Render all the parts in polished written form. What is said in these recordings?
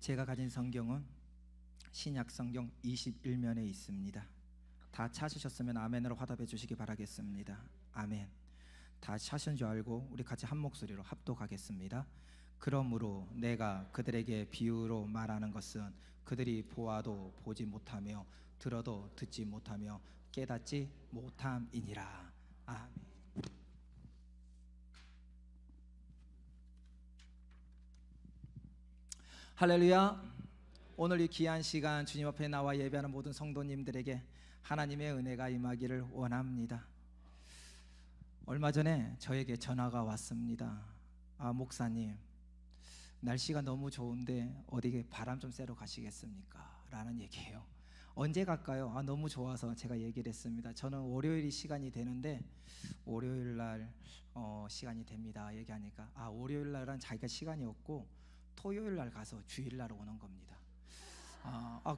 제가 가진 성경은 신약 성경 21면에 있습니다. 다 찾으셨으면 아멘으로 화답해 주시기 바라겠습니다. 아멘. 다 찾으신 줄 알고 우리 같이 한 목소리로 합독하겠습니다. 그러므로 내가 그들에게 비유로 말하는 것은 그들이 보아도 보지 못하며 들어도 듣지 못하며 깨닫지 못함이니라. 아멘. 할렐루야. 오늘 이 귀한 시간 주님 앞에 나와 예배하는 모든 성도님들에게 하나님의 은혜가 임하기를 원합니다. 얼마 전에 저에게 전화가 왔습니다. 목사님, 날씨가 너무 좋은데 어디 바람 좀 쐬러 가시겠습니까? 라는 얘기예요. 언제 갈까요? 너무 좋아서 제가 얘기를 했습니다. 저는 월요일이 시간이 되는데 월요일 날 시간이 됩니다. 얘기하니까 월요일 날은 자기가 시간이 없고 토요일 날 가서 주일 날 오는 겁니다.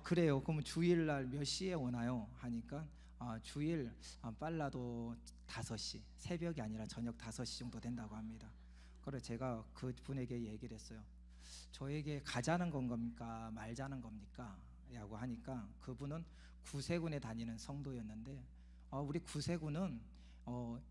그래요? 그럼 주일 날 몇 시에 오나요? 하니까 주일 빨라도 5시, 새벽이 아니라 저녁 5시 정도 된다고 합니다. 그래서 제가 그 분에게 얘기를 했어요. 저에게 가자는 건 겁니까? 말자는 겁니까? 라고 하니까 그분은 구세군에 다니는 성도였는데 우리 구세군은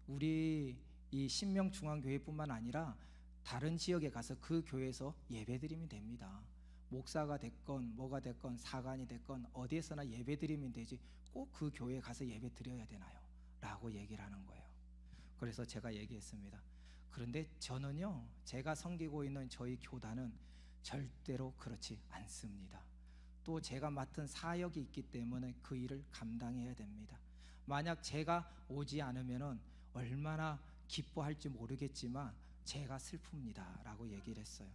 우리 이 신명중앙교회뿐만 아니라 다른 지역에 가서 그 교회에서 예배드리면 됩니다. 목사가 됐건 뭐가 됐건 사관이 됐건 어디에서나 예배드리면 되지 꼭 그 교회에 가서 예배드려야 되나요? 라고 얘기를 하는 거예요. 그래서 제가 얘기했습니다. 그런데 저는요, 제가 섬기고 있는 저희 교단은 절대로 그렇지 않습니다. 또 제가 맡은 사역이 있기 때문에 그 일을 감당해야 됩니다. 만약 제가 오지 않으면 얼마나 기뻐할지 모르겠지만 제가 슬픕니다 라고 얘기를 했어요.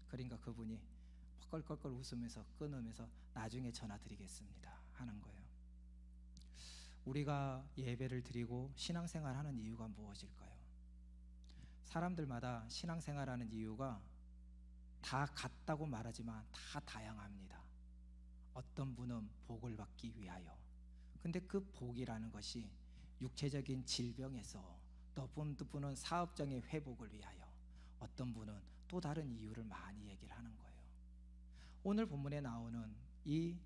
그러니까 그분이 껄껄껄 웃으면서 끊으면서 나중에 전화 드리겠습니다 하는 거예요. 우리가 예배를 드리고 신앙생활하는 이유가 무엇일까요? 사람들마다 신앙생활하는 이유가 다 같다고 말하지만 다 다양합니다. 어떤 분은 복을 받기 위하여, 근데 그 복이라는 것이 육체적인 질병에서, 또 어떤 분은 사업적인 회복을 위하여, 어떤 분은 또 다른 이유를 많이 얘기를 하는 거예요. 오늘 본문에 나오는 이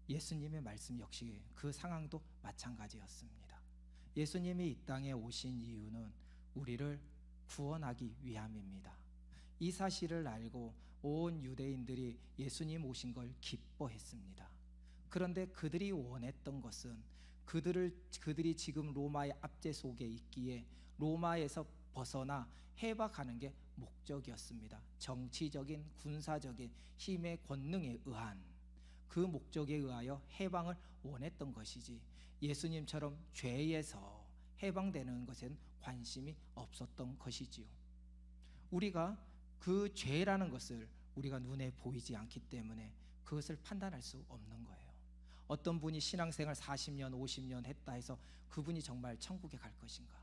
예수님의 말씀 역시 그 상황도 마찬가지였습니다. 예수님이 이 땅에 오신 이유는 우리를 구원하기 위함입니다. 이 사실을 알고 온 유대인들이 예수님 오신 걸 기뻐했습니다. 그런데 그들이 원했던 것은 그들이 지금 로마의 압제 속에 있기에 로마에서 벗어나 해박하는 게 목적이었습니다. 정치적인 군사적인 힘의 권능에 의한 그 목적에 의하여 해방을 원했던 것이지 예수님처럼 죄에서 해방되는 것엔 관심이 없었던 것이지요. 우리가 그 죄라는 것을 우리가 눈에 보이지 않기 때문에 그것을 판단할 수 없는 거예요. 어떤 분이 신앙생활 40년 50년 했다 해서 그분이 정말 천국에 갈 것인가?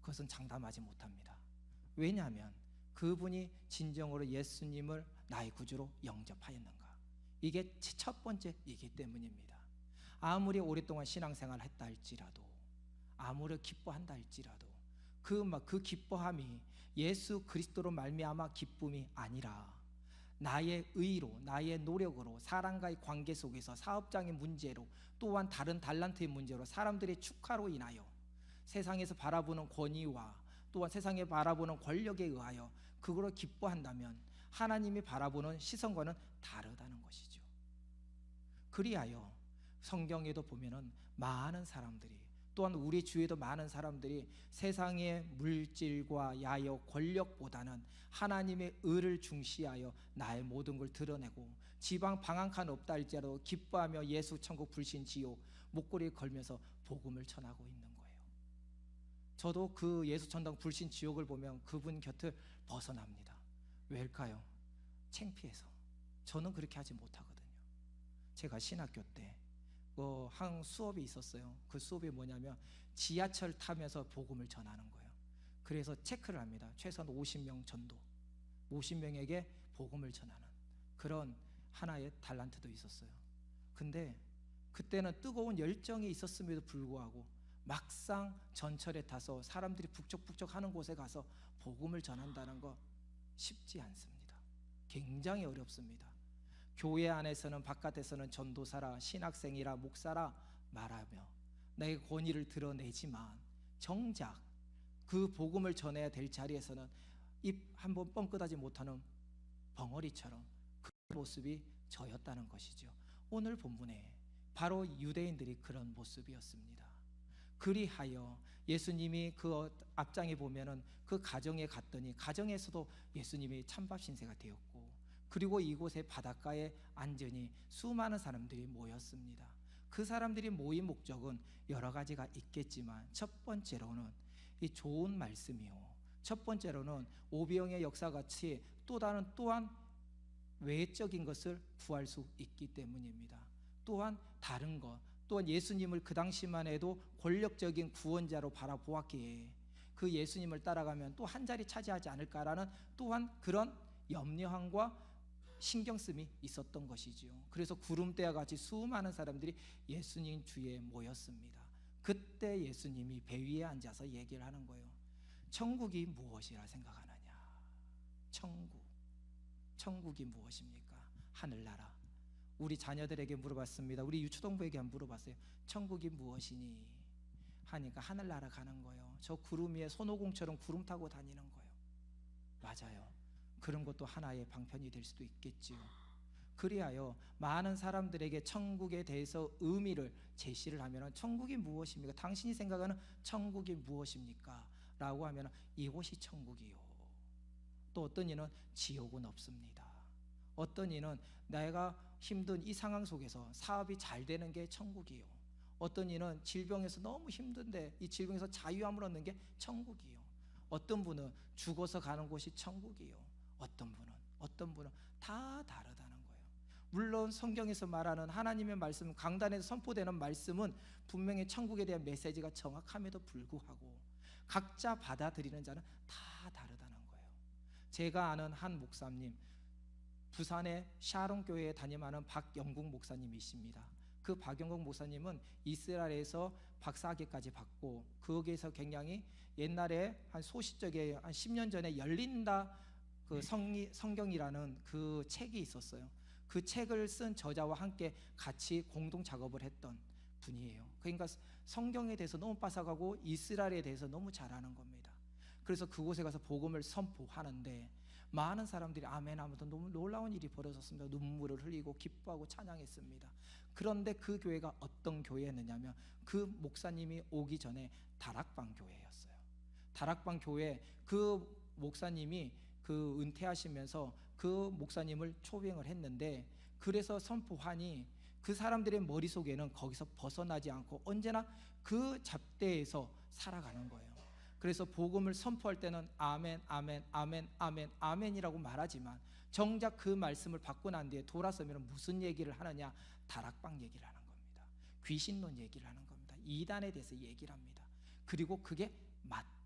그것은 장담하지 못합니다. 왜냐하면 그분이 진정으로 예수님을 나의 구주로 영접하였는가? 이게 첫 번째이기 때문입니다. 아무리 오랫동안 신앙생활을 했다 할지라도, 아무리 기뻐한다 할지라도 그 기뻐함이 예수 그리스도로 말미암아 기쁨이 아니라 나의 의로, 나의 노력으로, 사람과의 관계 속에서 사업장의 문제로, 또한 다른 달란트의 문제로, 사람들의 축하로 인하여 세상에서 바라보는 권위와 또한 세상에 바라보는 권력에 의하여 그거를 기뻐한다면 하나님이 바라보는 시선과는 다르다는 것이죠. 그리하여 성경에도 보면은 많은 사람들이, 또한 우리 주위에도 많은 사람들이 세상의 물질과 야여 권력보다는 하나님의 의를 중시하여 나의 모든 걸 드러내고 지방 방 한 칸 없다 할지라도 기뻐하며 예수 천국 불신 지옥 목걸이에 걸면서 복음을 전하고 있는 거예요. 저도 그 예수 천당 불신 지옥을 보면 그분 곁을 벗어납니다. 왜일까요? 창피해서. 저는 그렇게 하지 못하거든요. 제가 신학교 때 한 수업이 있었어요. 그 수업이 뭐냐면 지하철 타면서 복음을 전하는 거예요. 그래서 체크를 합니다. 최소한 50명 전도, 50명에게 복음을 전하는 그런 하나의 달란트도 있었어요. 근데 그때는 뜨거운 열정이 있었음에도 불구하고 막상 전철에 타서 사람들이 북적북적 하는 곳에 가서 복음을 전한다는 거 쉽지 않습니다. 굉장히 어렵습니다. 교회 안에서는 바깥에서는 전도사라, 신학생이라, 목사라 말하며 나의 권위를 드러내지만 정작 그 복음을 전해야 될 자리에서는 입 한번 뻥끗하지 못하는 벙어리처럼 그 모습이 저였다는 것이죠. 오늘 본문에 바로 유대인들이 그런 모습이었습니다. 그리하여 예수님이 그 앞장에 보면은 그 가정에 갔더니 가정에서도 예수님이 찬밥 신세가 되었고, 그리고 이곳에 바닷가에 앉으니 수많은 사람들이 모였습니다. 그 사람들이 모인 목적은 여러 가지가 있겠지만 첫 번째로는 이 좋은 말씀이요, 첫 번째로는 오병의 역사같이 또한 외적인 것을 구할 수 있기 때문입니다. 또한 다른 것, 또한 예수님을 그 당시만 해도 권력적인 구원자로 바라보았기에 그 예수님을 따라가면 또 한 자리 차지하지 않을까라는 또한 그런 염려함과 신경씀이 있었던 것이지요. 그래서 구름대와 같이 수많은 사람들이 예수님 주위에 모였습니다. 그때 예수님이 배 위에 앉아서 얘기를 하는 거예요. 천국이 무엇이라 생각하느냐? 천국이 무엇입니까? 하늘나라. 우리 자녀들에게 물어봤습니다. 우리 유초동부에게 한번 물어봤어요. 천국이 무엇이니? 하니까 하늘나라 가는 거예요. 저 구름 위에 손오공처럼 구름 타고 다니는 거예요. 맞아요. 그런 것도 하나의 방편이 될 수도 있겠지요. 그리하여 많은 사람들에게 천국에 대해서 의미를 제시를 하면 천국이 무엇입니까? 당신이 생각하는 천국이 무엇입니까? 라고 하면 이곳이 천국이요. 또 어떤 이는 지옥은 없습니다. 어떤 이는 내가 힘든 이 상황 속에서 사업이 잘 되는 게 천국이요. 어떤 이는 질병에서 너무 힘든데 이 질병에서 자유함을 얻는 게 천국이요. 어떤 분은 죽어서 가는 곳이 천국이요. 어떤 분은 다 다르다는 거예요. 물론 성경에서 말하는 하나님의 말씀, 강단에서 선포되는 말씀은 분명히 천국에 대한 메시지가 정확함에도 불구하고 각자 받아들이는 자는 다 다르다는 거예요. 제가 아는 한 목사님, 부산의 샤론 교회에 담임하는 박영국 목사님이십니다. 그 박영국 목사님은 이스라엘에서 박사학위까지 받고 거기에서 굉장히 옛날에 한 소시적에 한 10년 전에 열린다 그 성경이라는 그 책이 있었어요. 그 책을 쓴 저자와 함께 같이 공동 작업을 했던 분이에요. 그러니까 성경에 대해서 너무 빠삭하고 이스라엘에 대해서 너무 잘 아는 겁니다. 그래서 그곳에 가서 복음을 선포하는데 많은 사람들이 아멘 하면서 너무 놀라운 일이 벌어졌습니다. 눈물을 흘리고 기뻐하고 찬양했습니다. 그런데 그 교회가 어떤 교회였느냐면 그 목사님이 오기 전에 다락방 교회였어요. 다락방 교회 그 목사님이 그 은퇴하시면서 그 목사님을 초빙을 했는데, 그래서 선포하니 그 사람들의 머릿속에는 거기서 벗어나지 않고 언제나 그 잡대에서 살아가는 거예요. 그래서 복음을 선포할 때는 아멘, 아멘, 아멘, 아멘, 아멘이라고 말하지만 정작 그 말씀을 받고 난 뒤에 돌아서면 무슨 얘기를 하느냐? 다락방 얘기를 하는 겁니다. 귀신론 얘기를 하는 겁니다. 이단에 대해서 얘기를 합니다. 그리고 그게 맞다.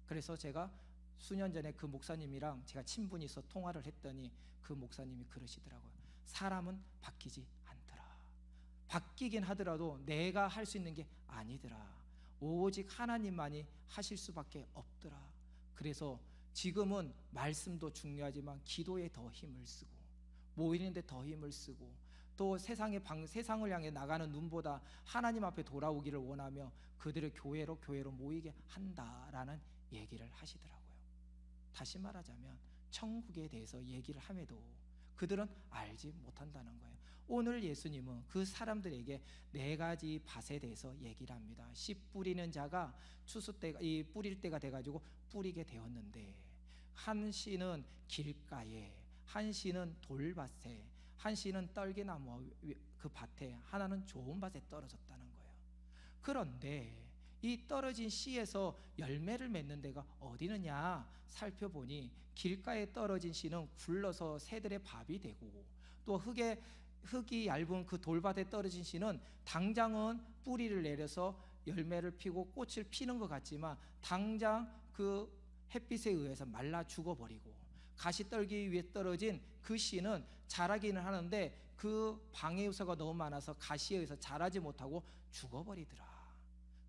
그래서 제가 수년 전에 그 목사님이랑 제가 친분이 있어 통화를 했더니 그 목사님이 그러시더라고요. 사람은 바뀌지 않더라. 바뀌긴 하더라도 내가 할 수 있는 게 아니더라. 오직 하나님만이 하실 수밖에 없더라. 그래서 지금은 말씀도 중요하지만 기도에 더 힘을 쓰고 모이는데 더 힘을 쓰고 또 세상을 향해 나가는 눈보다 하나님 앞에 돌아오기를 원하며 그들을 교회로 모이게 한다라는 얘기를 하시더라고요. 다시 말하자면 천국에 대해서 얘기를 함에도 그들은 알지 못한다는 거예요. 오늘 예수님은 그 사람들에게 4가지 밭에 대해서 얘기를 합니다. 씨 뿌리는 자가 뿌릴 때가 돼가지고 뿌리게 되었는데, 한 씨는 길가에, 한 씨는 돌밭에, 한 씨는 떨기나무 그 밭에, 하나는 좋은 밭에 떨어졌다는 거예요. 그런데 이 떨어진 씨에서 열매를 맺는 데가 어디느냐 살펴보니 길가에 떨어진 씨는 굴러서 새들의 밥이 되고, 또 흙이 얇은 그 돌밭에 떨어진 씨는 당장은 뿌리를 내려서 열매를 피고 꽃을 피는 것 같지만 당장 그 햇빛에 의해서 말라 죽어버리고, 가시떨기 위에 떨어진 그 씨는 자라기는 하는데 그 방해 요소가 너무 많아서 가시에 의해서 자라지 못하고 죽어버리더라.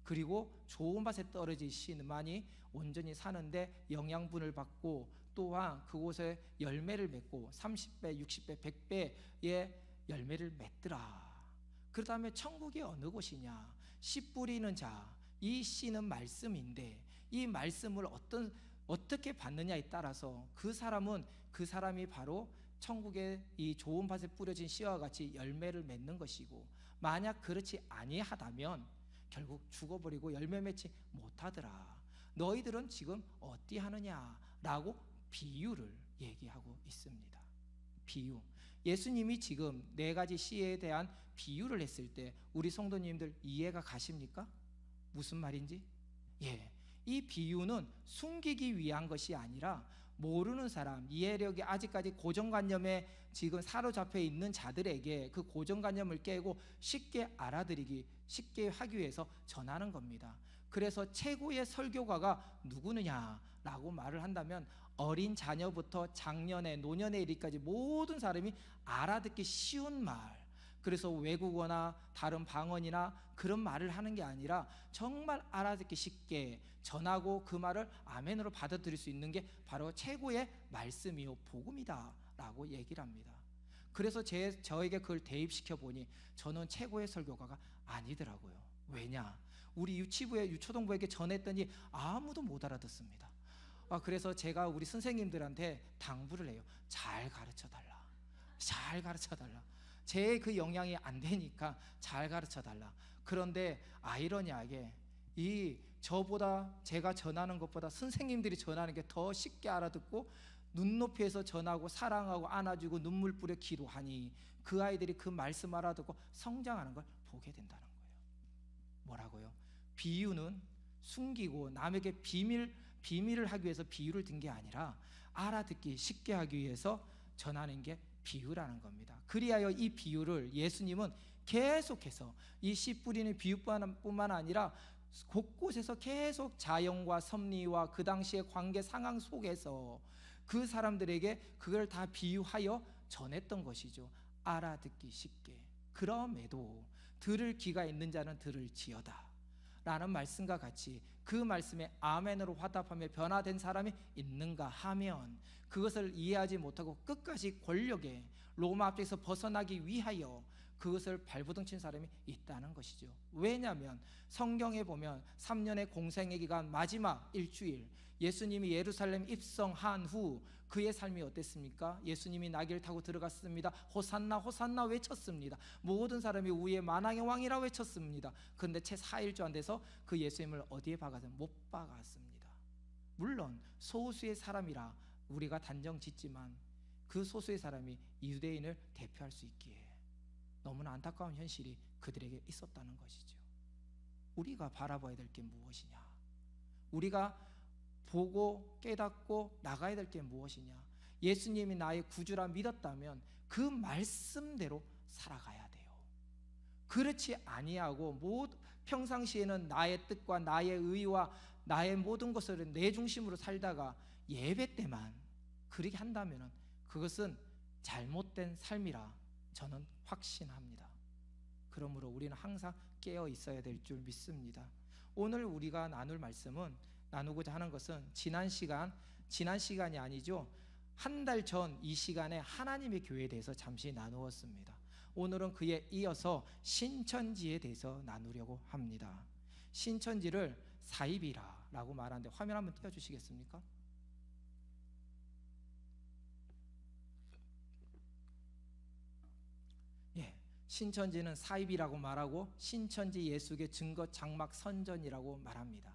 그리고 좋은 밭에 떨어진 씨만이 온전히 사는데 영양분을 받고 또한 그곳에 열매를 맺고 30배, 60배, 100배의 열매를 맺더라. 그렇다면 천국이 어느 곳이냐? 씨 뿌리는 자, 이 씨는 말씀인데 이 말씀을 어떻게 받느냐에 따라서 그 사람이 바로 천국의 이 좋은 밭에 뿌려진 씨와 같이 열매를 맺는 것이고, 만약 그렇지 아니하다면 결국 죽어버리고 열매 맺지 못하더라. 너희들은 지금 어찌하느냐라고 비유를 얘기하고 있습니다. 비유. 예수님이 지금 4가지 씨에 대한 비유를 했을 때 우리 성도님들 이해가 가십니까? 무슨 말인지? 이 비유는 숨기기 위한 것이 아니라 모르는 사람, 이해력이 아직까지 고정관념에 지금 사로잡혀 있는 자들에게 그 고정관념을 깨고 쉽게 알아들이기, 쉽게 하기 위해서 전하는 겁니다. 그래서 최고의 설교가가 누구느냐라고 말을 한다면 어린 자녀부터 장년에 노년에 이르기까지 모든 사람이 알아듣기 쉬운 말, 그래서 외국어나 다른 방언이나 그런 말을 하는 게 아니라 정말 알아듣기 쉽게 전하고 그 말을 아멘으로 받아들일 수 있는 게 바로 최고의 말씀이요 복음이다 라고 얘기를 합니다. 그래서 저에게 그걸 대입시켜 보니 저는 최고의 설교가가 아니더라고요. 왜냐? 우리 유초동부에게 전했더니 아무도 못 알아듣습니다. 그래서 제가 우리 선생님들한테 당부를 해요. 잘 가르쳐달라. 잘 가르쳐달라. 제 그 영향이 안 되니까 잘 가르쳐달라. 그런데 아이러니하게 저보다 제가 전하는 것보다 선생님들이 전하는 게 더 쉽게 알아듣고 눈높이에서 전하고 사랑하고 안아주고 눈물 뿌려 기도하니 그 아이들이 그 말씀 알아듣고 성장하는 걸 보게 된다는 거예요. 뭐라고요? 비유는 숨기고 남에게 비밀을 하기 위해서 비유를 든 게 아니라 알아듣기 쉽게 하기 위해서 전하는 게 비유라는 겁니다. 그리하여 이 비유를 예수님은 계속해서 이 씨 뿌리는 비유뿐만 아니라 곳곳에서 계속 자연과 섭리와 그 당시의 관계 상황 속에서 그 사람들에게 그걸 다 비유하여 전했던 것이죠. 알아듣기 쉽게. 그럼에도 들을 귀가 있는 자는 들을지어다 라는 말씀과 같이 그 말씀에 아멘으로 화답하며 변화된 사람이 있는가 하면 그것을 이해하지 못하고 끝까지 권력의 로마 압제에서 벗어나기 위하여 그것을 발부둥 친 사람이 있다는 것이죠. 왜냐하면 성경에 보면 3년의 공생의 기간 마지막 일주일 예수님이 예루살렘 입성한 후 그의 삶이 어땠습니까? 예수님이 나귀를 타고 들어갔습니다. 호산나 호산나 외쳤습니다. 모든 사람이 위에 만왕의 왕이라 외쳤습니다. 그런데 채 4일도 안 돼서 그 예수님을 어디에 박아서 못 박았습니다. 물론 소수의 사람이라 우리가 단정 짓지만 그 소수의 사람이 유대인을 대표할 수 있기에 너무나 안타까운 현실이 그들에게 있었다는 것이죠. 우리가 바라봐야 될 게 무엇이냐? 우리가 보고 깨닫고 나가야 될 게 무엇이냐? 예수님이 나의 구주라 믿었다면 그 말씀대로 살아가야 돼요. 그렇지 아니하고 평상시에는 나의 뜻과 나의 의와 나의 모든 것을 내 중심으로 살다가 예배 때만 그렇게 한다면 그것은 잘못된 삶이라 저는 확신합니다. 그러므로 우리는 항상 깨어 있어야 될 줄 믿습니다. 오늘 우리가 나누고자 하는 것은 지난 시간이 아니죠. 한 달 전 이 시간에 하나님의 교회에 대해서 잠시 나누었습니다. 오늘은 그에 이어서 신천지에 대해서 나누려고 합니다. 신천지를 사입이라고 말하는데 화면 한번 띄워주시겠습니까? 신천지는 사입이라고 말하고 신천지 예수의 증거 장막 선전이라고 말합니다.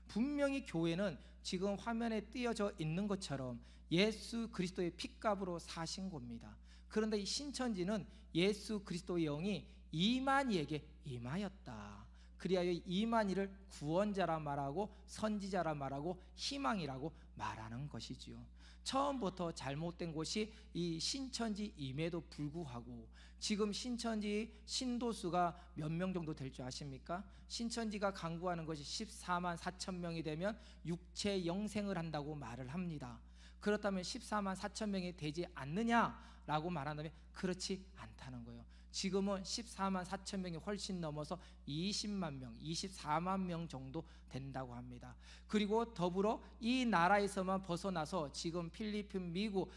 분명히 교회는 지금 화면에 띄어져 있는 것처럼 예수 그리스도의 핏값으로 사신 겁니다. 그런데 이 신천지는 예수 그리스도의 영이 이만희에게 임하였다. 그리하여 이만희를 구원자라 말하고 선지자라 말하고 희망이라고 말하는 것이지요. 처음부터 잘못된 곳이 이 신천지임에도 불구하고 지금 신천지 신도수가 몇 명 정도 될 줄 아십니까? 신천지가 강구하는 것이 14만 4천 명이 되면 육체 영생을 한다고 말을 합니다. 그렇다면 14만 4천 명이 되지 않느냐라고 말한다면 그렇지 않다는 거예요. 지금은 14만 4천 명이 훨씬 넘어서 20만 명, 24만 명 정도 된다고 합니다. 그리고 더불어 이 나라에서만 벗어나서 지금 필리핀, 미국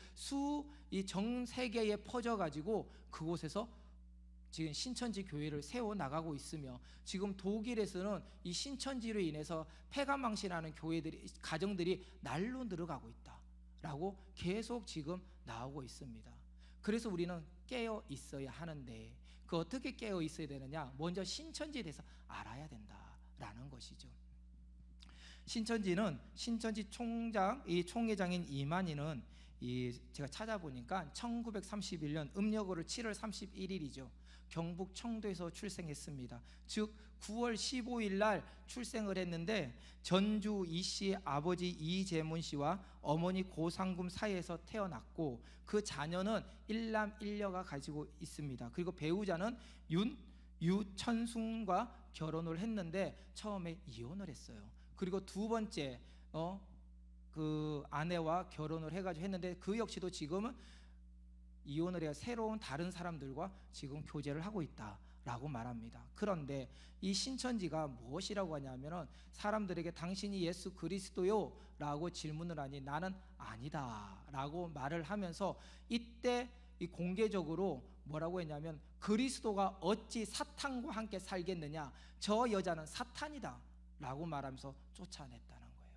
이 전 세계에 퍼져가지고 그곳에서 지금 신천지 교회를 세워 나가고 있으며, 지금 독일에서는 이 신천지로 인해서 폐가망신하는 교회들이, 가정들이 날로 늘어가고 있다라고 계속 지금 나오고 있습니다. 그래서 우리는 깨어 있어야 하는데, 그 어떻게 깨어 있어야 되느냐? 먼저 신천지에 대해서 알아야 된다라는 것이죠. 신천지는 신천지 총회장인 이만희는 제가 찾아보니까 1931년 음력으로 7월 31일이죠. 경북 청도에서 출생했습니다. 즉 9월 15일 날 출생을 했는데, 전주 이 씨의 아버지 이재문 씨와 어머니 고상금 사이에서 태어났고, 그 자녀는 일남 일녀가 가지고 있습니다. 그리고 배우자는 유천순과 결혼을 했는데 처음에 이혼을 했어요. 그리고 두 번째 그 아내와 결혼을 해가지고 했는데, 그 역시도 지금은 이혼을 해야 새로운 다른 사람들과 지금 교제를 하고 있다라고 말합니다. 그런데 이 신천지가 무엇이라고 하냐면은, 사람들에게 당신이 예수 그리스도요? 라고 질문을 하니 나는 아니다 라고 말을 하면서, 이때 이 공개적으로 뭐라고 했냐면, 그리스도가 어찌 사탄과 함께 살겠느냐, 저 여자는 사탄이다 라고 말하면서 쫓아냈다는 거예요.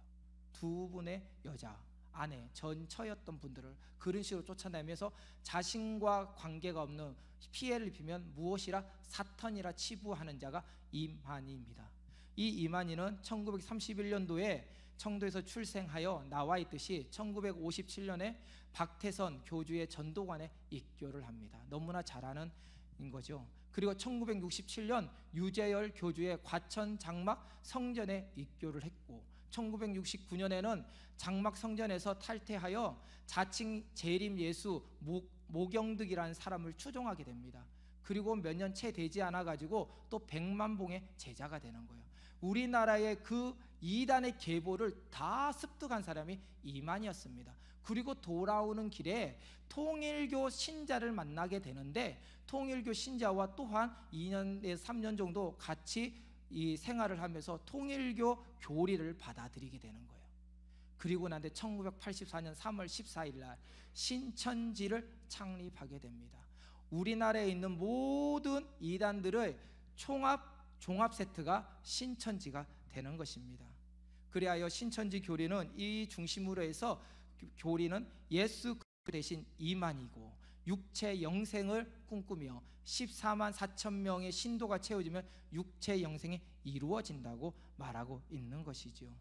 두 분의 여자, 아내, 전처였던 분들을 그런 식으로 쫓아내면서 자신과 관계가 없는 피해를 입히면 무엇이라? 사탄이라 치부하는 자가 이만희입니다. 이 이만희는 1931년도에 청도에서 출생하여 나와 있듯이 1957년에 박태선 교주의 전도관에 입교를 합니다. 너무나 잘 아는 거죠. 그리고 1967년 유재열 교주의 과천 장막 성전에 입교를 했고, 1969년에는 장막 성전에서 탈퇴하여 자칭 재림 예수 모경득이라는 사람을 추종하게 됩니다. 그리고 몇 년 채 되지 않아 가지고 또 백만봉의 제자가 되는 거예요. 우리나라의 그 이단의 계보를 다 습득한 사람이 이만희였습니다. 그리고 돌아오는 길에 통일교 신자를 만나게 되는데, 통일교 신자와 또한 2년에서 3년 정도 같이 이 생활을 하면서 통일교 교리를 받아들이게 되는 거예요. 그리고 난데 1984년 3월 14일 날 신천지를 창립하게 됩니다. 우리나라에 있는 모든 이단들의 종합 세트가 신천지가 되는 것입니다. 그리하여 신천지 교리는 이 중심으로 해서 교리는 예수 그리스도 대신 이만이고, 육체 영생을 꿈꾸며 14만 4천 명의 신도가 채워지면 육체 영생이 이루어진다고 말하고 있는 것이죠.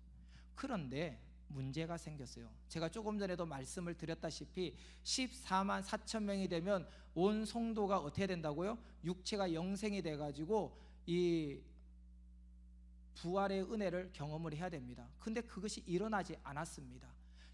그런데 문제가 생겼어요. 제가 조금 전에도 말씀을 드렸다시피 14만 4천 명이 되면 온 성도가 어떻게 된다고요? 육체가 영생이 돼가지고 이 부활의 은혜를 경험을 해야 됩니다. 근데 그것이 일어나지 않았습니다.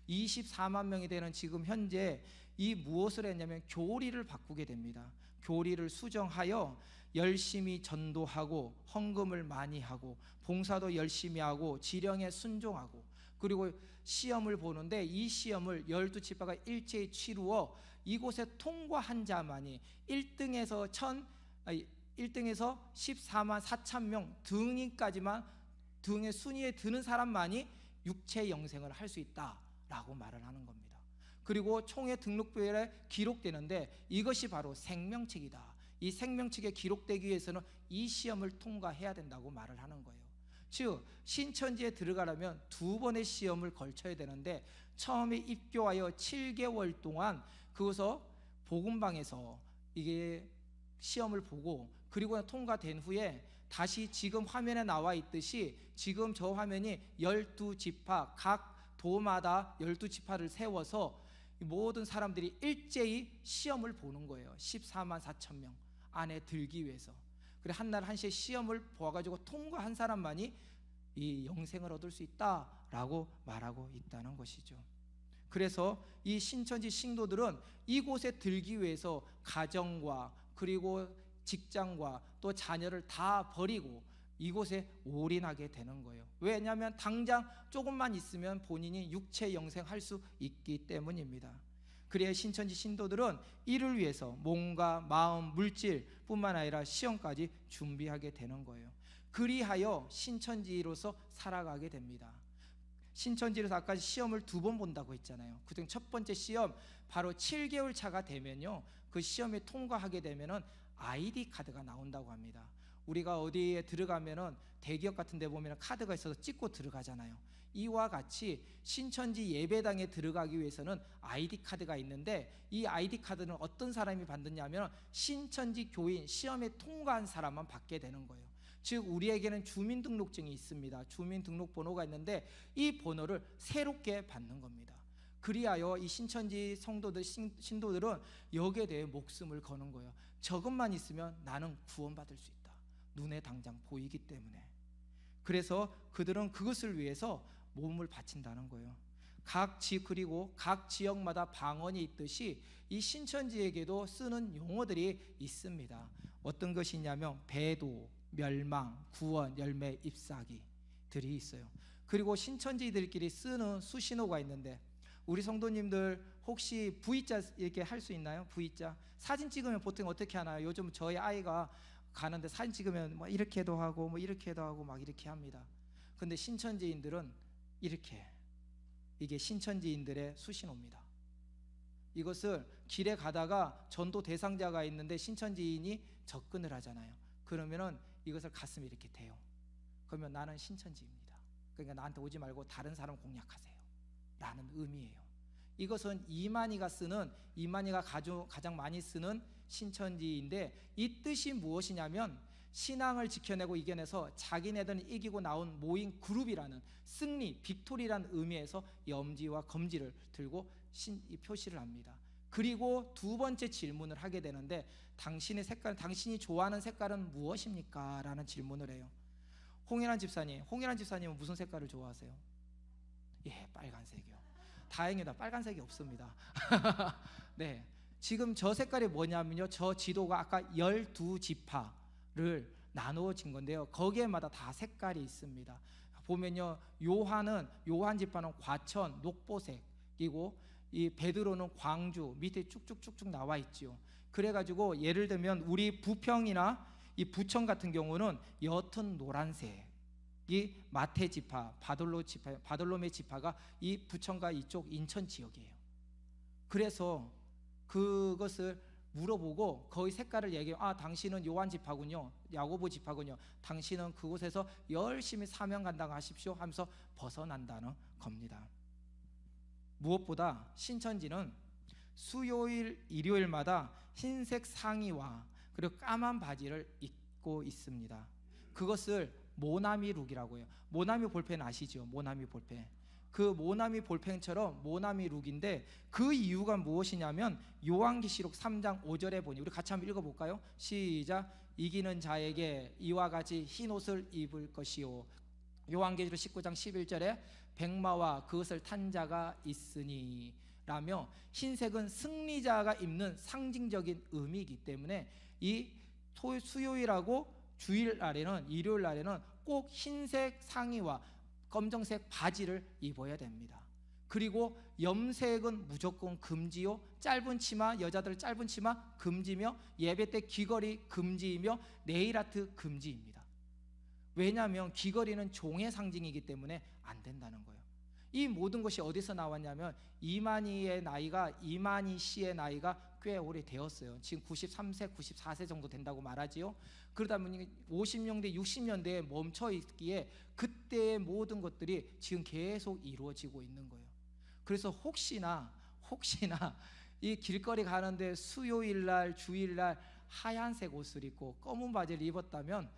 24만 명이 되는 지금 현재 이 무엇을 했냐면 교리를 바꾸게 됩니다. 교리를 수정하여 열심히 전도하고 헌금을 많이 하고 봉사도 열심히 하고 지령에 순종하고, 그리고 시험을 보는데 이 시험을 12지파가 일제히 치루어 이곳에 통과한 자만이 1등에서 14만 4천 명 등의 순위에 드는 사람만이 육체 영생을 할 수 있다라고 말을 하는 겁니다. 그리고 총회 등록부에 기록되는데 이것이 바로 생명책이다. 이 생명책에 기록되기 위해서는 이 시험을 통과해야 된다고 말을 하는 거예요. 즉 신천지에 들어가려면 두 번의 시험을 걸쳐야 되는데, 처음에 입교하여 7개월 동안 그것서 복음방에서 이게 시험을 보고, 그리고 통과된 후에 다시 지금 화면에 나와 있듯이, 지금 저 화면이 12지파 각 도마다 12지파를 세워서 모든 사람들이 일제히 시험을 보는 거예요. 14만 4천 명 안에 들기 위해서. 그래 한날 한시에 시험을 보아가지고 통과한 사람만이 이 영생을 얻을 수 있다라고 말하고 있다는 것이죠. 그래서 이 신천지 신도들은 이곳에 들기 위해서 가정과 그리고 직장과 또 자녀를 다 버리고 이곳에 올인하게 되는 거예요. 왜냐하면 당장 조금만 있으면 본인이 육체 영생할 수 있기 때문입니다. 그래야 신천지 신도들은 이를 위해서 몸과 마음, 물질뿐만 아니라 시험까지 준비하게 되는 거예요. 그리하여 신천지로서 살아가게 됩니다. 신천지로서 아까 시험을 2번 본다고 했잖아요. 그중 첫 번째 시험 바로 7개월 차가 되면요, 그 시험에 통과하게 되면은 ID 카드가 나온다고 합니다. 우리가 어디에 들어가면은 대기업 같은 데 보면 카드가 있어서 찍고 들어가잖아요. 이와 같이 신천지 예배당에 들어가기 위해서는 ID 카드가 있는데, 이 ID 카드는 어떤 사람이 받느냐면 신천지 교인 시험에 통과한 사람만 받게 되는 거예요. 즉 우리에게는 주민등록증이 있습니다. 주민등록번호가 있는데 이 번호를 새롭게 받는 겁니다. 그리하여 이 신천지 성도들, 신도들은 여기에 대해 목숨을 거는 거예요. 저것만 있으면 나는 구원받을 수 있다. 눈에 당장 보이기 때문에. 그래서 그들은 그것을 위해서 몸을 바친다는 거예요. 그리고 각 지역마다 방언이 있듯이 이 신천지에게도 쓰는 용어들이 있습니다. 어떤 것이 있냐면 배도, 멸망, 구원, 열매, 잎사귀들이 있어요. 그리고 신천지들끼리 쓰는 수신호가 있는데, 우리 성도님들 혹시 V자 이렇게 할 수 있나요? V자 사진 찍으면 보통 어떻게 하나요? 요즘 저희 아이가 가는데 사진 찍으면 뭐 이렇게도 하고 뭐 이렇게도 하고 막 이렇게 합니다. 근데 신천지인들은 이렇게, 이게 신천지인들의 수신호입니다. 이것을 길에 가다가 전도 대상자가 있는데 신천지인이 접근을 하잖아요. 그러면은 이것을 가슴에 이렇게 대요. 그러면 나는 신천지입니다. 그러니까 나한테 오지 말고 다른 사람 공략하세요 라는 의미예요. 이것은 이만희가 가장 많이 쓰는 신천지인데, 이 뜻이 무엇이냐면 신앙을 지켜내고 이겨내서 자기네들은 이기고 나온 모인 그룹이라는 승리, 빅토리라는 의미에서 염지와 검지를 들고 이 표시를 합니다. 그리고 2번째 질문을 하게 되는데, 당신이 좋아하는 색깔은 무엇입니까? 라는 질문을 해요. 홍일환 집사님은 무슨 색깔을 좋아하세요? 예, 빨간색이요. 다행이다, 빨간색이 없습니다. 네, 지금 저 색깔이 뭐냐면요, 저 지도가 아까 12지파를 나누어진 건데요, 거기에마다 다 색깔이 있습니다. 보면요, 요한 지파는 과천, 녹보색이고, 이 베드로는 광주, 밑에 쭉쭉쭉쭉 나와 있지요. 그래가지고 예를 들면 우리 부평이나 이 부천 같은 경우는 옅은 노란색이 마태 지파, 바돌로메 지파가 이 부천과 이쪽 인천 지역이에요. 그래서 그것을 물어보고 거의 색깔을 얘기해요. 아, 당신은 요한 지파군요, 야고보 지파군요, 당신은 그곳에서 열심히 사명 감당하십시오 하면서 벗어난다는 겁니다. 무엇보다 신천지는 수요일, 일요일마다 흰색 상의와 그리고 까만 바지를 입고 있습니다. 그것을 모나미 룩이라고 해요. 모나미 볼펜 아시죠? 모나미 볼펜. 그 모나미 볼펜처럼 모나미 룩인데, 그 이유가 무엇이냐면 요한계시록 3장 5절에 보니, 우리 같이 한번 읽어볼까요? 시작. 이기는 자에게 이와 같이 흰 옷을 입을 것이요, 요한계시록 19장 11절에 백마와 그것을 탄 자가 있으니 라며, 흰색은 승리자가 입는 상징적인 의미이기 때문에 이 수요일하고 주일날에는, 일요일날에는 꼭 흰색 상의와 검정색 바지를 입어야 됩니다. 그리고 염색은 무조건 금지요, 짧은 치마, 여자들 짧은 치마 금지며, 예배 때 귀걸이 금지이며 네일아트 금지입니다. 왜냐하면 귀걸이는 종의 상징이기 때문에 안 된다는 거예요. 이 모든 것이 어디서 나왔냐면 이만희 씨의 나이가 꽤 오래 되었어요. 지금 93세, 94세 정도 된다고 말하지요. 그러다 보니 50년대, 60년대에 멈춰 있기에 그때의 모든 것들이 지금 계속 이루어지고 있는 거예요. 그래서 혹시나 이 길거리 가는데 수요일날, 주일날 하얀색 옷을 입고 검은 바지를 입었다면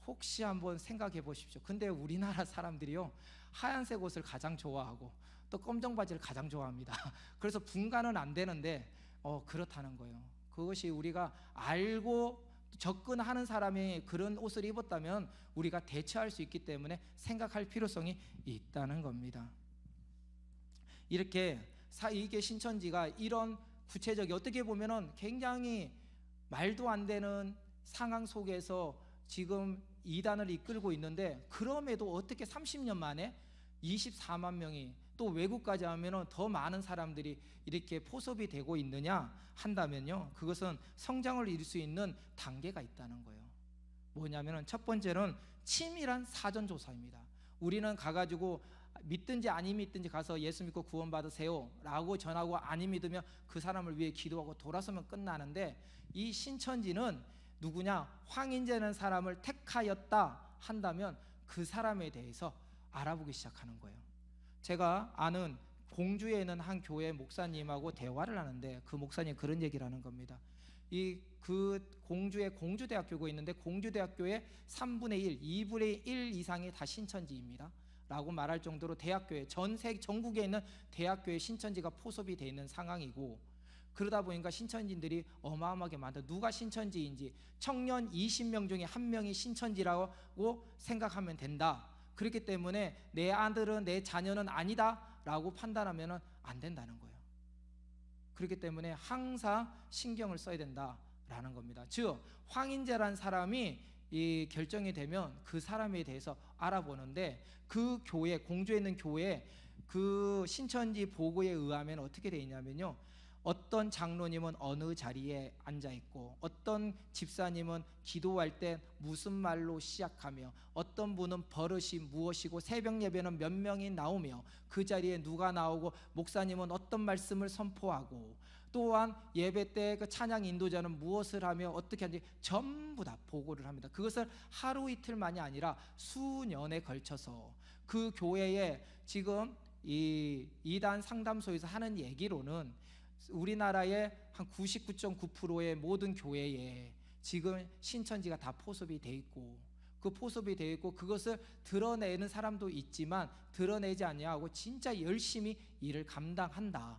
혹시 한번 생각해 보십시오. 근데 우리나라 사람들이요, 하얀색 옷을 가장 좋아하고 또 검정 바지를 가장 좋아합니다. 그래서 분간은 안 되는데 그렇다는 거예요. 그것이 우리가 알고 접근하는 사람이 그런 옷을 입었다면 우리가 대처할 수 있기 때문에 생각할 필요성이 있다는 겁니다. 이게 신천지가 이런 구체적인, 어떻게 보면은 굉장히 말도 안 되는 상황 속에서 지금 이단을 이끌고 있는데, 그럼에도 어떻게 30년 만에 24만 명이, 또 외국까지 하면은 더 많은 사람들이 이렇게 포섭이 되고 있느냐 한다면요, 그것은 성장을 이룰 수 있는 단계가 있다는 거예요. 뭐냐면은 첫 번째는 치밀한 사전 조사입니다. 우리는 가가지고 믿든지 아니 믿든지 가서 예수 믿고 구원 받으세요 라고 전하고, 아니 믿으면 그 사람을 위해 기도하고 돌아서면 끝나는데, 이 신천지는 누구냐, 황인재라는 사람을 택하였다 한다면 그 사람에 대해서 알아보기 시작하는 거예요. 제가 아는 공주에 있는 한 교회 목사님하고 대화를 하는데, 그 목사님 그런 얘기를 하는 겁니다. 그 공주에 공주대학교가 있는데, 공주대학교의 3분의 1, 2분의 1 이상이 다 신천지입니다 라고 말할 정도로 대학교에, 전국에 있는 대학교에 신천지가 포섭이 되어 있는 상황이고, 그러다 보니까 신천지인들이 어마어마하게 많다. 누가 신천지인지 청년 20명 중에 한 명이 신천지라고 생각하면 된다. 그렇기 때문에 내 아들은, 내 자녀는 아니다 라고 판단하면 안 된다는 거예요. 그렇기 때문에 항상 신경을 써야 된다라는 겁니다. 즉 황인재라는 사람이 이 결정이 되면 그 사람에 대해서 알아보는데, 그 교회, 공주에 있는 교회 그 신천지 보고에 의하면 어떻게 되어 있냐면요, 어떤 장로님은 어느 자리에 앉아 있고, 어떤 집사님은 기도할 때 무슨 말로 시작하며, 어떤 분은 버릇이 무엇이고, 새벽 예배는 몇 명이 나오며 그 자리에 누가 나오고, 목사님은 어떤 말씀을 선포하고, 또한 예배 때 그 찬양 인도자는 무엇을 하며 어떻게 하는지 전부 다 보고를 합니다. 그것을 하루 이틀만이 아니라 수년에 걸쳐서 그 교회에 지금 이 이단 상담소에서 하는 얘기로는 우리나라의 한 99.9%의 모든 교회에 지금 신천지가 다 포섭이 돼 있고, 그 포섭이 되어 있고, 그것을 드러내는 사람도 있지만 드러내지 아니하고 진짜 열심히 일을 감당한다,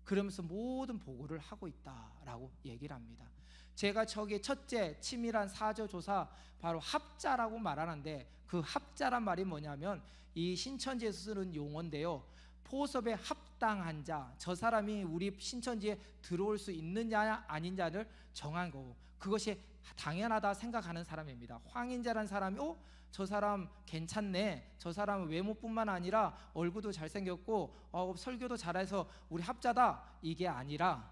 그러면서 모든 보고를 하고 있다라고 얘기를 합니다. 제가 저기 첫째 치밀한 사저조사, 바로 합자라고 말하는데, 그 합자란 말이 뭐냐면 이 신천지에서 쓰는 용어인데요, 포섭에 합당한 자, 저 사람이 우리 신천지에 들어올 수 있느냐 아닌자를 정한 거고, 그것이 당연하다 생각하는 사람입니다. 황인재라는 사람이 저 사람 괜찮네, 저 사람은 외모뿐만 아니라 얼굴도 잘생겼고 설교도 잘해서 우리 합자다, 이게 아니라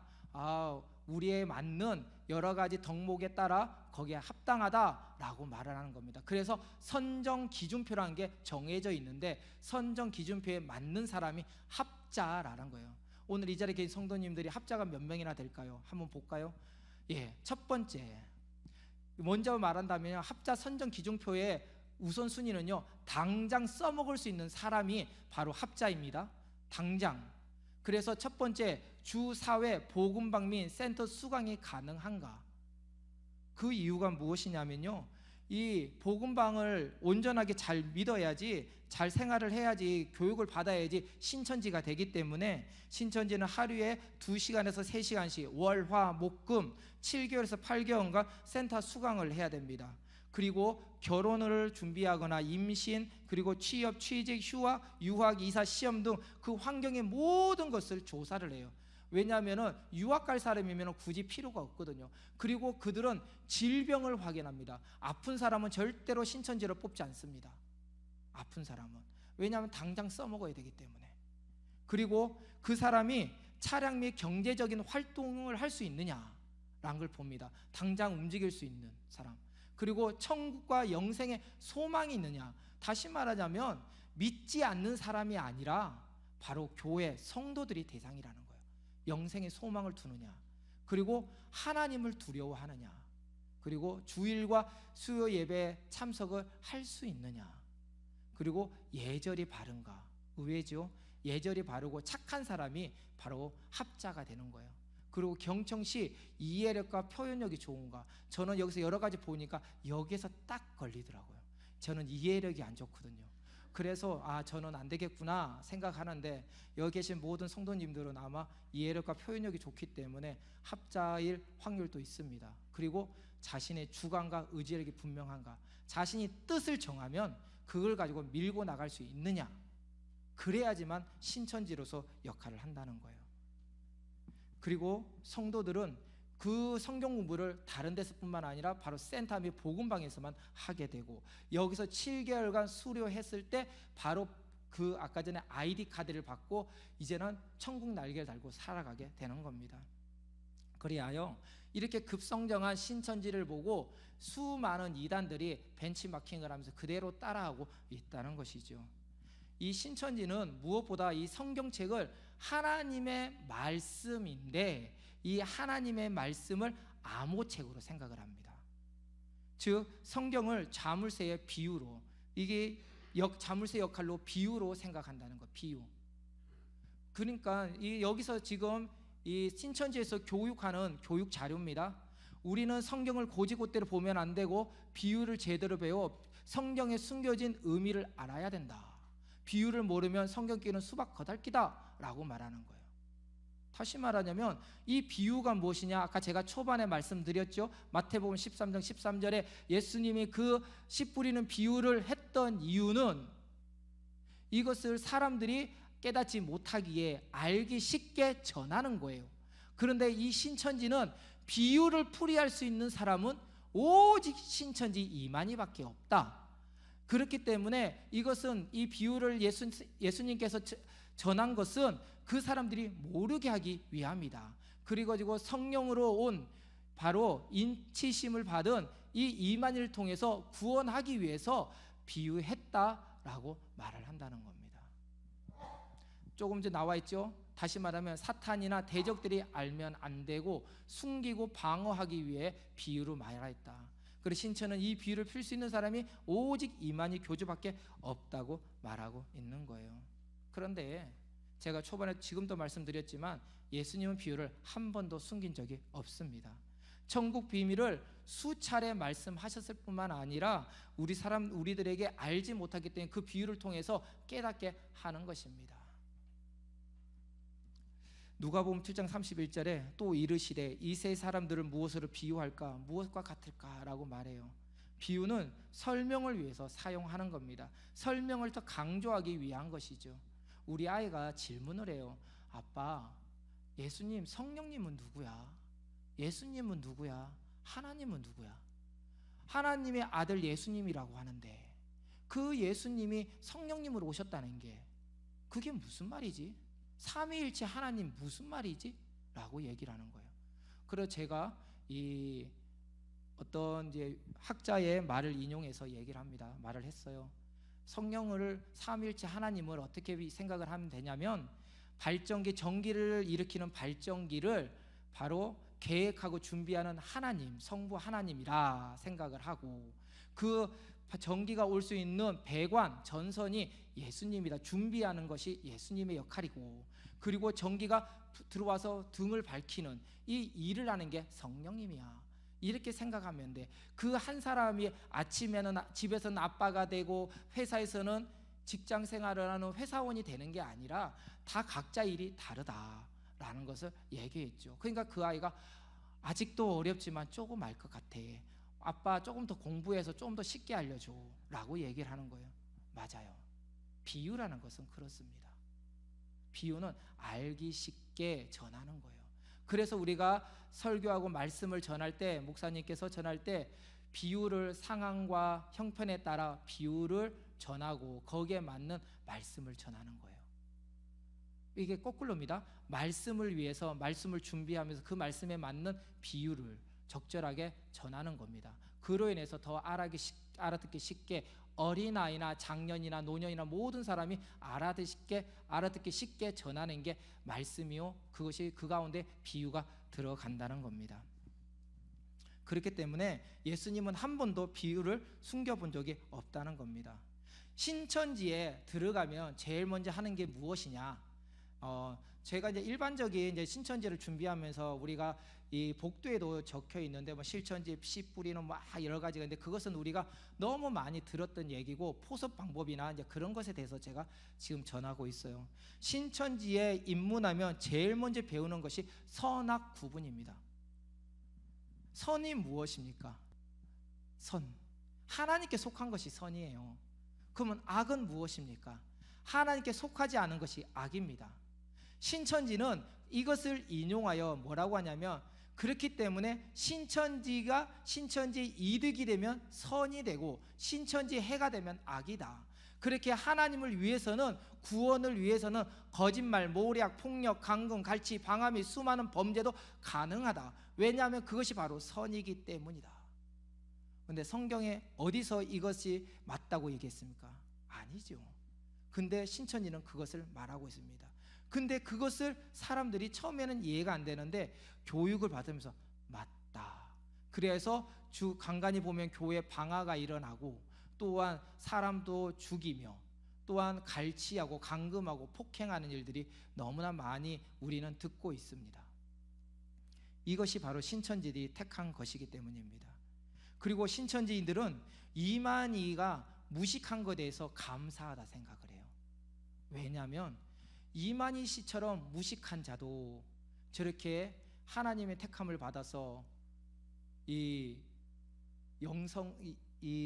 우리에 맞는 여러 가지 덕목에 따라 거기에 합당하다라고 말을 하는 겁니다. 그래서 선정 기준표라는 게 정해져 있는데, 선정 기준표에 맞는 사람이 합자라는 거예요. 오늘 이 자리에 계신 성도님들이 합자가 몇 명이나 될까요? 한번 볼까요? 첫 번째, 먼저 말한다면 합자 선정 기준표의 우선순위는요, 당장 써먹을 수 있는 사람이 바로 합자입니다. 당장. 그래서 첫 번째, 주사회 복음방 및 센터 수강이 가능한가? 그 이유가 무엇이냐면요, 이 복음방을 온전하게 잘 믿어야지, 잘 생활을 해야지, 교육을 받아야지 신천지가 되기 때문에, 신천지는 하루에 2시간에서 3시간씩 월, 화, 목, 금 7개월에서 8개월간 센터 수강을 해야 됩니다. 그리고 결혼을 준비하거나 임신, 그리고 취업, 취직, 휴학, 유학, 이사, 시험 등 그 환경의 모든 것을 조사를 해요. 왜냐하면 유학 갈 사람이면 굳이 필요가 없거든요. 그리고 그들은 질병을 확인합니다. 아픈 사람은 절대로 신천지를 뽑지 않습니다. 아픈 사람은. 왜냐하면 당장 써먹어야 되기 때문에. 그리고 그 사람이 차량 및 경제적인 활동을 할 수 있느냐라는 걸 봅니다. 당장 움직일 수 있는 사람. 그리고 천국과 영생의 소망이 있느냐. 다시 말하자면 믿지 않는 사람이 아니라 바로 교회 성도들이 대상이라는 거예요. 영생의 소망을 두느냐, 그리고 하나님을 두려워하느냐, 그리고 주일과 수요 예배에 참석을 할 수 있느냐, 그리고 예절이 바른가. 의외죠. 예절이 바르고 착한 사람이 바로 합자가 되는 거예요. 그리고 경청시 이해력과 표현력이 좋은가. 저는 여기서 여러 가지 보니까 여기에서 딱 걸리더라고요. 저는 이해력이 안 좋거든요. 그래서 저는 안 되겠구나 생각하는데, 여기 계신 모든 성도님들은 아마 이해력과 표현력이 좋기 때문에 합자일 확률도 있습니다. 그리고 자신의 주관과 의지력이 분명한가. 자신이 뜻을 정하면 그걸 가지고 밀고 나갈 수 있느냐. 그래야지만 신천지로서 역할을 한다는 거예요. 그리고 성도들은 그 성경 공부를 다른 데서뿐만 아니라 바로 센터 및 복음방에서만 하게 되고, 여기서 7개월간 수료했을 때 바로 그 아까 전에 ID 카드를 받고 이제는 천국 날개를 달고 살아가게 되는 겁니다. 그리하여 이렇게 급성장한 신천지를 보고 수많은 이단들이 벤치마킹을 하면서 그대로 따라하고 있다는 것이죠. 이 신천지는 무엇보다 이 성경책을 하나님의 말씀인데 이 하나님의 말씀을 암호책으로 생각을 합니다. 즉 성경을 자물쇠의 비유로, 이게 자물쇠 역할로 비유로 생각한다는 것. 비유. 그러니까 여기서 지금 이 신천지에서 교육하는 교육 자료입니다. 우리는 성경을 고지고대로 보면 안 되고 비유를 제대로 배워 성경에 숨겨진 의미를 알아야 된다. 비유를 모르면 성경 끼는 수박 거달기다 라고 말하는 거예요. 다시 말하자면 이 비유가 무엇이냐, 아까 제가 초반에 말씀드렸죠. 마태복음 13장 13절에 예수님이 그 씨 뿌리는 비유를 했던 이유는 이것을 사람들이 깨닫지 못하기에 알기 쉽게 전하는 거예요. 그런데 이 신천지는 비유를 풀이할 수 있는 사람은 오직 신천지 이만희밖에 없다. 그렇기 때문에 이것은 이 비유를 예수님께서 전한 것은 그 사람들이 모르게 하기 위함이다. 그리고 성령으로 온 바로 인치심을 받은 이 이만희를 통해서 구원하기 위해서 비유했다라고 말을 한다는 겁니다. 조금 전에 나와 있죠. 다시 말하면 사탄이나 대적들이 알면 안 되고 숨기고 방어하기 위해 비유로 말했다. 그래서 신천은 이 비유를 풀 수 있는 사람이 오직 이만희 교주밖에 없다고 말하고 있는 거예요. 그런데 제가 초반에 지금도 말씀드렸지만 예수님은 비유를 한 번도 숨긴 적이 없습니다. 천국 비밀을 수차례 말씀하셨을 뿐만 아니라 우리들에게 알지 못하기 때문에 그 비유를 통해서 깨닫게 하는 것입니다. 누가복음 7장 31절에 또 이르시되 이 세 사람들을 무엇으로 비유할까? 무엇과 같을까? 라고 말해요. 비유는 설명을 위해서 사용하는 겁니다. 설명을 더 강조하기 위한 것이죠. 우리 아이가 질문을 해요. 아빠, 예수님, 성령님은 누구야? 예수님은 누구야? 하나님은 누구야? 하나님의 아들 예수님이라고 하는데 그 예수님이 성령님으로 오셨다는 게 그게 무슨 말이지? 삼위일체 하나님 무슨 말이지? 라고 얘기를 하는 거예요. 그래서 제가 이 어떤 이제 학자의 말을 인용해서 얘기를 합니다. 말을 했어요. 성령을 삼위일체 하나님을 어떻게 생각을 하면 되냐면 발전기, 전기를 일으키는 발전기를 바로 계획하고 준비하는 하나님, 성부 하나님이라 생각을 하고 그 전기가 올 수 있는 배관, 전선이 예수님이다. 준비하는 것이 예수님의 역할이고 그리고 전기가 들어와서 등을 밝히는 이 일을 하는 게 성령님이야. 이렇게 생각하면 돼. 그 한 사람이 아침에는 집에서는 아빠가 되고 회사에서는 직장 생활을 하는 회사원이 되는 게 아니라 다 각자 일이 다르다라는 것을 얘기했죠. 그러니까 그 아이가 아직도 어렵지만 조금 알 것 같아. 아빠 조금 더 공부해서 좀 더 쉽게 알려줘 라고 얘기를 하는 거예요. 맞아요. 비유라는 것은 그렇습니다. 비유는 알기 쉽게 전하는 거예요. 그래서 우리가 설교하고 말씀을 전할 때, 목사님께서 전할 때 비유를 상황과 형편에 따라 비유를 전하고 거기에 맞는 말씀을 전하는 거예요. 이게 거꾸로입니다. 말씀을 위해서 말씀을 준비하면서 그 말씀에 맞는 비유를 적절하게 전하는 겁니다. 그로 인해서 더 알아듣기 쉽게 어린아이나 장년이나 노년이나 모든 사람이 알아듣기 쉽게 전하는 게 말씀이요. 그것이 그 가운데 비유가 들어간다는 겁니다. 그렇기 때문에 예수님은 한 번도 비유를 숨겨본 적이 없다는 겁니다. 신천지에 들어가면 제일 먼저 하는 게 무엇이냐? 제가 이제 일반적인 이제 신천지를 준비하면서 우리가 이 복도에도 적혀 있는데 뭐 실천지 씨 뿌리는 뭐 여러 가지가 있는데 그것은 우리가 너무 많이 들었던 얘기고 포섭 방법이나 이제 그런 것에 대해서 제가 지금 전하고 있어요. 신천지에 입문하면 제일 먼저 배우는 것이 선악 구분입니다. 선이 무엇입니까? 선. 하나님께 속한 것이 선이에요. 그러면 악은 무엇입니까? 하나님께 속하지 않은 것이 악입니다. 신천지는 이것을 인용하여 뭐라고 하냐면 그렇기 때문에 신천지 이득이 되면 선이 되고 신천지 해가 되면 악이다. 그렇게 하나님을 위해서는, 구원을 위해서는 거짓말, 모략, 폭력, 강금, 갈취, 방화 및 수많은 범죄도 가능하다. 왜냐하면 그것이 바로 선이기 때문이다. 그런데 성경에 어디서 이것이 맞다고 얘기했습니까? 아니죠. 근데 신천지는 그것을 말하고 있습니다. 근데 그것을 사람들이 처음에는 이해가 안 되는데 교육을 받으면서 맞다. 그래서 간간히 보면 교회 방화가 일어나고, 또한 사람도 죽이며, 또한 갈취하고 감금하고 폭행하는 일들이 너무나 많이 우리는 듣고 있습니다. 이것이 바로 신천지들이 택한 것이기 때문입니다. 그리고 신천지인들은 이만희가 무식한 것에 대해서 감사하다 생각을 해요. 왜냐하면 이만희 씨처럼 무식한 자도 저렇게 하나님의 택함을 받아서 이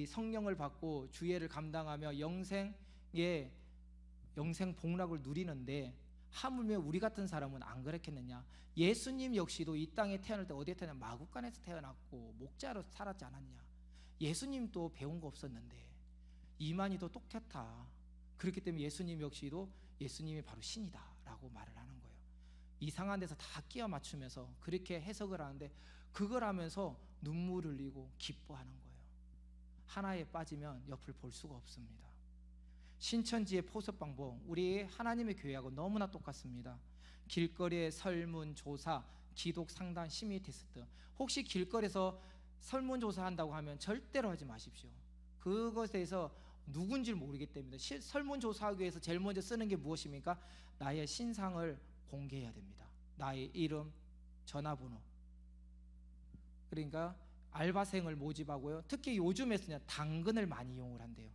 성령을 받고 주예를 감당하며 영생의 영생 복락을 누리는데, 하물며 우리 같은 사람은 안 그렇겠느냐? 예수님 역시도 이 땅에 태어날 때 어디에 태어났냐? 마구간에서 태어났고 목자로 살았지 않았냐? 예수님도 배운 거 없었는데 이만희도 똑같아. 그렇기 때문에 예수님 역시도 예수님이 바로 신이다 라고 말을 하는 거예요. 이상한 데서 다 끼워 맞추면서 그렇게 해석을 하는데, 그걸 하면서 눈물을 흘리고 기뻐하는 거예요. 하나에 빠지면 옆을 볼 수가 없습니다. 신천지의 포섭 방법, 우리 하나님의 교회하고 너무나 똑같습니다. 길거리의 설문조사, 기독 상담, 심의 테스트. 혹시 길거리에서 설문조사한다고 하면 절대로 하지 마십시오. 그것에 대해서 누군지 모르기 때문에. 설문조사하기 위해서 제일 먼저 쓰는 게 무엇입니까? 나의 신상을 공개해야 됩니다. 나의 이름, 전화번호. 그러니까 알바생을 모집하고요. 특히 요즘에서는 당근을 많이 이용을 한대요.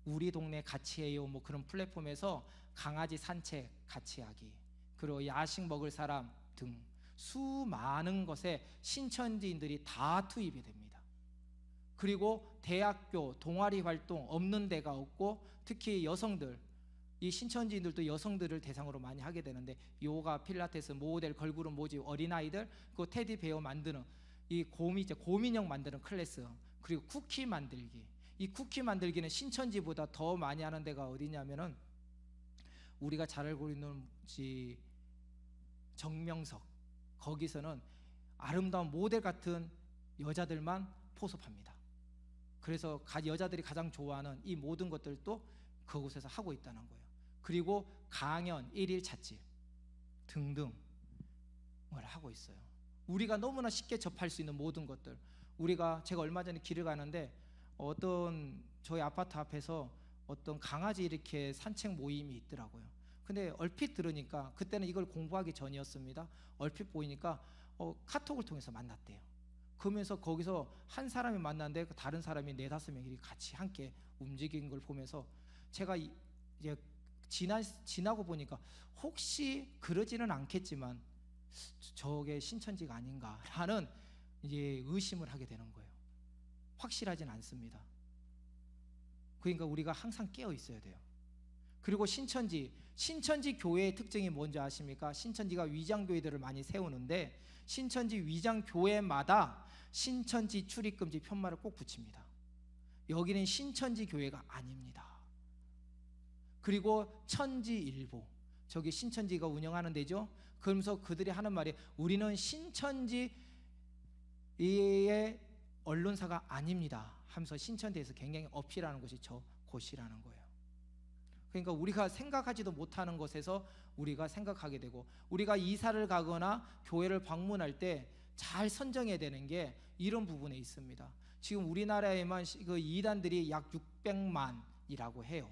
우리 동네 같이 해요, 뭐 그런 플랫폼에서 강아지 산책 같이 하기, 그리고 야식 먹을 사람 등 수많은 것에 신천지인들이 다 투입이 됩니다. 그리고 대학교 동아리 활동 없는 데가 없고, 특히 여성들, 이 신천지인들도 여성들을 대상으로 많이 하게 되는데, 요가, 필라테스, 모델, 걸그룹 모집, 어린아이들, 그 테디베어 만드는 이 곰인형 만드는 클래스, 그리고 쿠키 만들기. 이 쿠키 만들기는 신천지보다 더 많이 하는 데가 어디냐면은, 우리가 잘 알고 있는 정명석, 거기서는 아름다운 모델 같은 여자들만 포섭합니다. 그래서 여자들이 가장 좋아하는 이 모든 것들도 그곳에서 하고 있다는 거예요. 그리고 강연, 일일 찻집 등등을 하고 있어요. 우리가 너무나 쉽게 접할 수 있는 모든 것들, 제가 얼마 전에 길을 가는데 어떤 저희 아파트 앞에서 어떤 강아지 이렇게 산책 모임이 있더라고요. 근데 얼핏 들으니까, 그때는 이걸 공부하기 전이었습니다. 얼핏 보이니까 카톡을 통해서 만났대요. 그러면서 거기서 한 사람이 만났는데 다른 사람이 4-5명이 같이 함께 움직인 걸 보면서, 제가 이제 지나고 보니까 혹시 그러지는 않겠지만 저게 신천지가 아닌가 하는 이제 의심을 하게 되는 거예요. 확실하진 않습니다. 그러니까 우리가 항상 깨어 있어야 돼요. 그리고 신천지 교회의 특징이 뭔지 아십니까? 신천지가 위장교회들을 많이 세우는데, 신천지 위장교회마다 신천지 출입금지 편말을 꼭 붙입니다. 여기는 신천지 교회가 아닙니다. 그리고 천지일보, 저기 신천지가 운영하는 데죠. 그러면서 그들이 하는 말이, 우리는 신천지의 언론사가 아닙니다 하면서 신천지에서 굉장히 어필하는 것이 저 곳이라는 거예요. 그러니까 우리가 생각하지도 못하는 것에서 우리가 생각하게 되고, 우리가 이사를 가거나 교회를 방문할 때 잘 선정해야 되는 게 이런 부분에 있습니다. 지금 우리나라에만 그 이단들이 약 600만이라고 해요.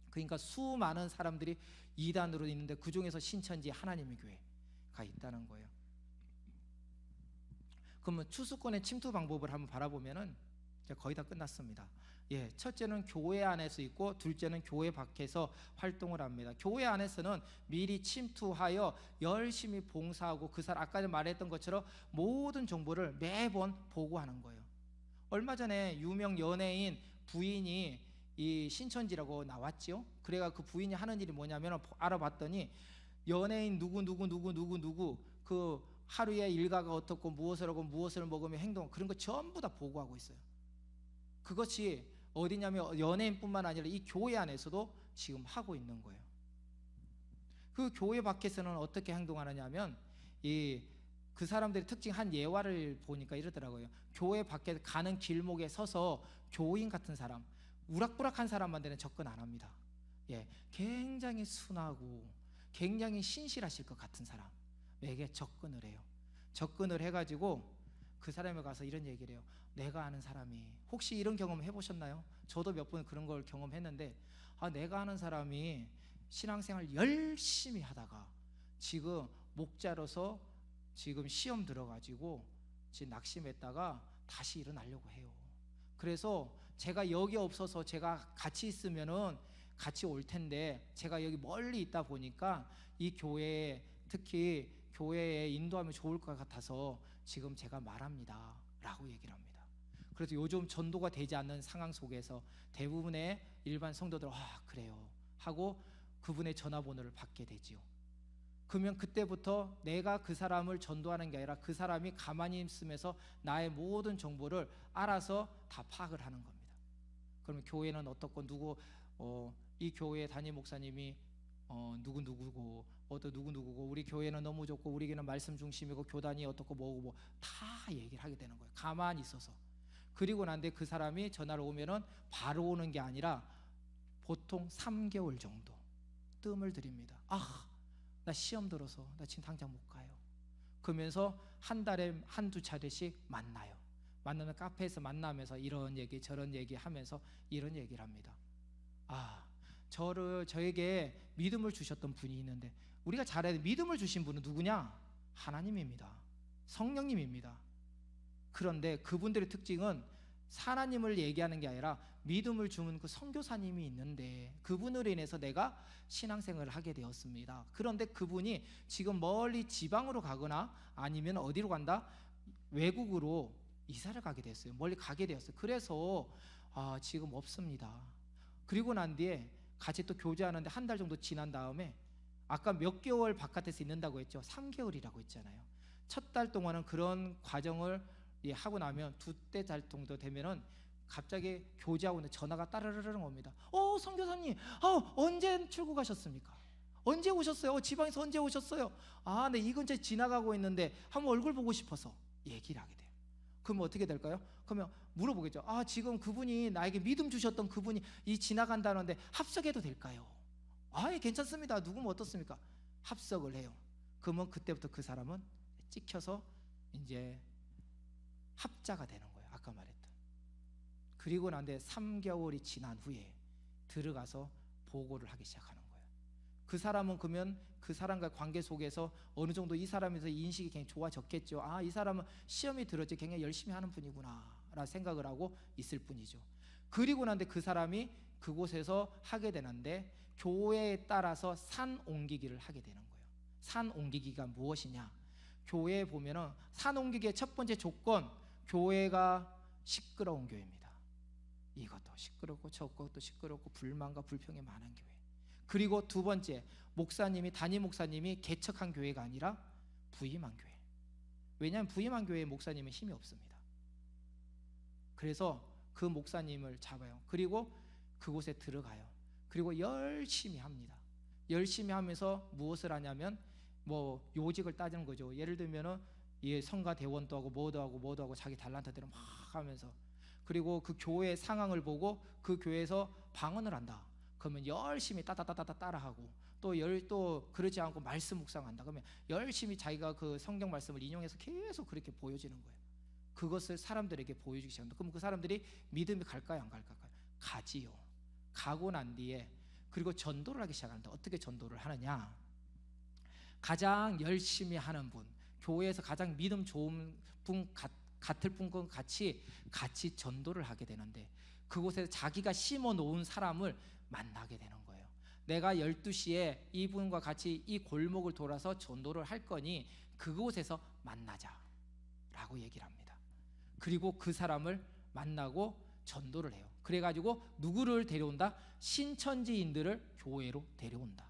그러니까 수많은 사람들이 이단으로 있는데, 그 중에서 신천지 하나님의 교회가 있다는 거예요. 그러면 추수권의 침투 방법을 한번 바라보면은 이제 거의 다 끝났습니다. 첫째는 교회 안에서 있고, 둘째는 교회 밖에서 활동을 합니다. 교회 안에서는 미리 침투하여 열심히 봉사하고, 아까 말했던 것처럼 모든 정보를 매번 보고하는 거예요. 얼마 전에 유명 연예인 부인이 이 신천지라고 나왔죠. 그래가 그 부인이 하는 일이 뭐냐면, 알아봤더니 연예인 누구 그 하루에 일과가 어떻고 무엇을 하고 무엇을 먹으며 행동, 그런 거 전부 다 보고하고 있어요. 그것이 어디냐면 연예인뿐만 아니라 이 교회 안에서도 지금 하고 있는 거예요. 그 교회 밖에서는 어떻게 행동하느냐면 그 사람들의 특징 한 예화를 보니까 이러더라고요. 교회 밖에 가는 길목에 서서 교인 같은 사람, 우락부락한 사람한테는 접근 안 합니다. 굉장히 순하고 굉장히 신실하실 것 같은 사람에게 접근을 해요. 접근을 해가지고 그 사람에 가서 이런 얘기를 해요. 내가 아는 사람이, 혹시 이런 경험 해보셨나요? 저도 몇 번 그런 걸 경험했는데, 내가 아는 사람이 신앙생활 열심히 하다가 지금 목자로서 지금 시험 들어가지고 지금 낙심했다가 다시 일어나려고 해요. 그래서 제가 여기 없어서 제가 같이 있으면은 같이 올 텐데 제가 여기 멀리 있다 보니까 이 교회에, 특히 교회에 인도하면 좋을 것 같아서 지금 제가 말합니다 라고 얘기를 합니다. 그래서 요즘 전도가 되지 않는 상황 속에서 대부분의 일반 성도들은 그래요 하고 그분의 전화번호를 받게 되지요. 그러면 그때부터 내가 그 사람을 전도하는 게 아니라 그 사람이 가만히 있으면서 나의 모든 정보를 알아서 다 파악을 하는 겁니다. 그러면 교회는 어떻고 누구 이 교회 담임 목사님이 누구누구고 또 누구누구고 우리 교회는 너무 좋고 우리 교회는 말씀 중심이고 교단이 어떻고 뭐고 다 얘기를 하게 되는 거예요. 가만히 있어서. 그리고 난데 그 사람이 전화를 오면은 바로 오는 게 아니라 보통 3개월 정도 뜸을 들입니다. 나 시험 들어서 나 지금 당장 못 가요. 그러면서 한 달에 한두 차례씩 만나요. 만나면 카페에서 만나면서 이런 얘기 저런 얘기 하면서 이런 얘기를 합니다. 저에게 믿음을 주셨던 분이 있는데, 우리가 잘 알아야 돼. 믿음을 주신 분은 누구냐? 하나님입니다. 성령님입니다. 그런데 그분들의 특징은 하나님을 얘기하는 게 아니라 믿음을 주는 그 선교사님이 있는데 그분으로 인해서 내가 신앙생활을 하게 되었습니다. 그런데 그분이 지금 멀리 지방으로 가거나 아니면 어디로 간다? 외국으로 이사를 가게 됐어요. 멀리 가게 되었어요. 그래서 지금 없습니다. 그리고 난 뒤에 같이 또 교제하는데 한 달 정도 지난 다음에, 아까 몇 개월 바깥에서 있는다고 했죠. 3개월이라고 했잖아요. 첫 달 동안은 그런 과정을 하고 나면 두째 달 정도 되면은 갑자기 교제하고 있는 전화가 따르르르 옵니다. 선교사님, 언제 출국하셨습니까? 언제 오셨어요? 지방에서 언제 오셨어요? 네, 이 근처에 지나가고 있는데 한번 얼굴 보고 싶어서 얘기를 하게 돼요. 그럼 어떻게 될까요? 그러면 물어보겠죠. 지금 그분이 나에게 믿음 주셨던 그분이 지나간다는데 합석해도 될까요? 예, 괜찮습니다. 누구면 어떻습니까? 합석을 해요. 그러면 그때부터 그 사람은 찍혀서 이제 합자가 되는 거예요. 아까 말했던. 그리고 난데 3개월이 지난 후에 들어가서 보고를 하기 시작하는 거예요. 그 사람은 그러면 그 사람과의 관계 속에서 어느 정도 이 사람에서 인식이 굉장히 좋아졌겠죠. 이 사람은 시험이 들었지 굉장히 열심히 하는 분이구나 라는 생각을 하고 있을 뿐이죠. 그리고 난데 그 사람이 그곳에서 하게 되는데 교회에 따라서 산 옮기기를 하게 되는 거예요. 산 옮기기가 무엇이냐? 교회에 보면은 산 옮기기의 첫 번째 조건, 교회가 시끄러운 교회입니다. 이것도 시끄럽고 저것도 시끄럽고 불만과 불평이 많은 교회. 그리고 두 번째, 담임 목사님이 개척한 교회가 아니라 부임한 교회. 왜냐하면 부임한 교회의 목사님은 힘이 없습니다. 그래서 그 목사님을 잡아요. 그리고 그곳에 들어가요. 그리고 열심히 합니다. 열심히 하면서 무엇을 하냐면 요직을 따지는 거죠. 예를 들면은 성가 대원도 하고 뭐도 하고 자기 달란트대로 막 하면서, 그리고 그 교회 상황을 보고 그 교회에서 방언을 한다. 그러면 열심히 따따따따 따라하고, 또 그러지 않고 말씀 묵상한다. 그러면 열심히 자기가 그 성경 말씀을 인용해서 계속 그렇게 보여지는 거예요. 그것을 사람들에게 보여주기 시작합니다. 그럼 그 사람들이 믿음이 갈까요, 안 갈까요? 가지요. 가고 난 뒤에 그리고 전도를 하기 시작합니다. 어떻게 전도를 하느냐? 가장 열심히 하는 분, 교회에서 가장 믿음 좋은 분 같을 분과 같이 전도를 하게 되는데, 그곳에서 자기가 심어 놓은 사람을 만나게 되는 거예요. 내가 12시에 이분과 같이 이 골목을 돌아서 전도를 할 거니 그곳에서 만나자 라고 얘기를 합니다. 그리고 그 사람을 만나고 전도를 해요. 그래가지고 누구를 데려온다? 신천지인들을 교회로 데려온다.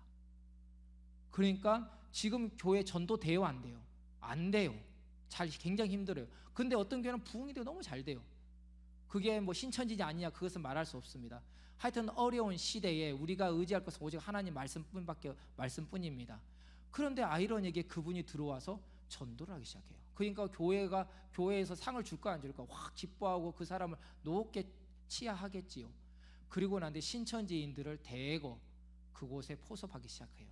그러니까 지금 교회 전도 돼요, 안 돼요? 안 돼요. 굉장히 힘들어요. 근데 어떤 교회는 부흥이 되고 너무 잘 돼요. 그게 뭐 신천지냐 아니냐 그것은 말할 수 없습니다. 하여튼 어려운 시대에 우리가 의지할 것은 오직 하나님 말씀뿐입니다. 그런데 아이러니하게 그분이 들어와서 전도를 하기 시작해요. 그러니까 교회에서 상을 줄까 안 줄까 확 기뻐하고 그 사람을 높게 치하하겠지요. 그리고 난 뒤에 신천지인들을 대거 그곳에 포섭하기 시작해요.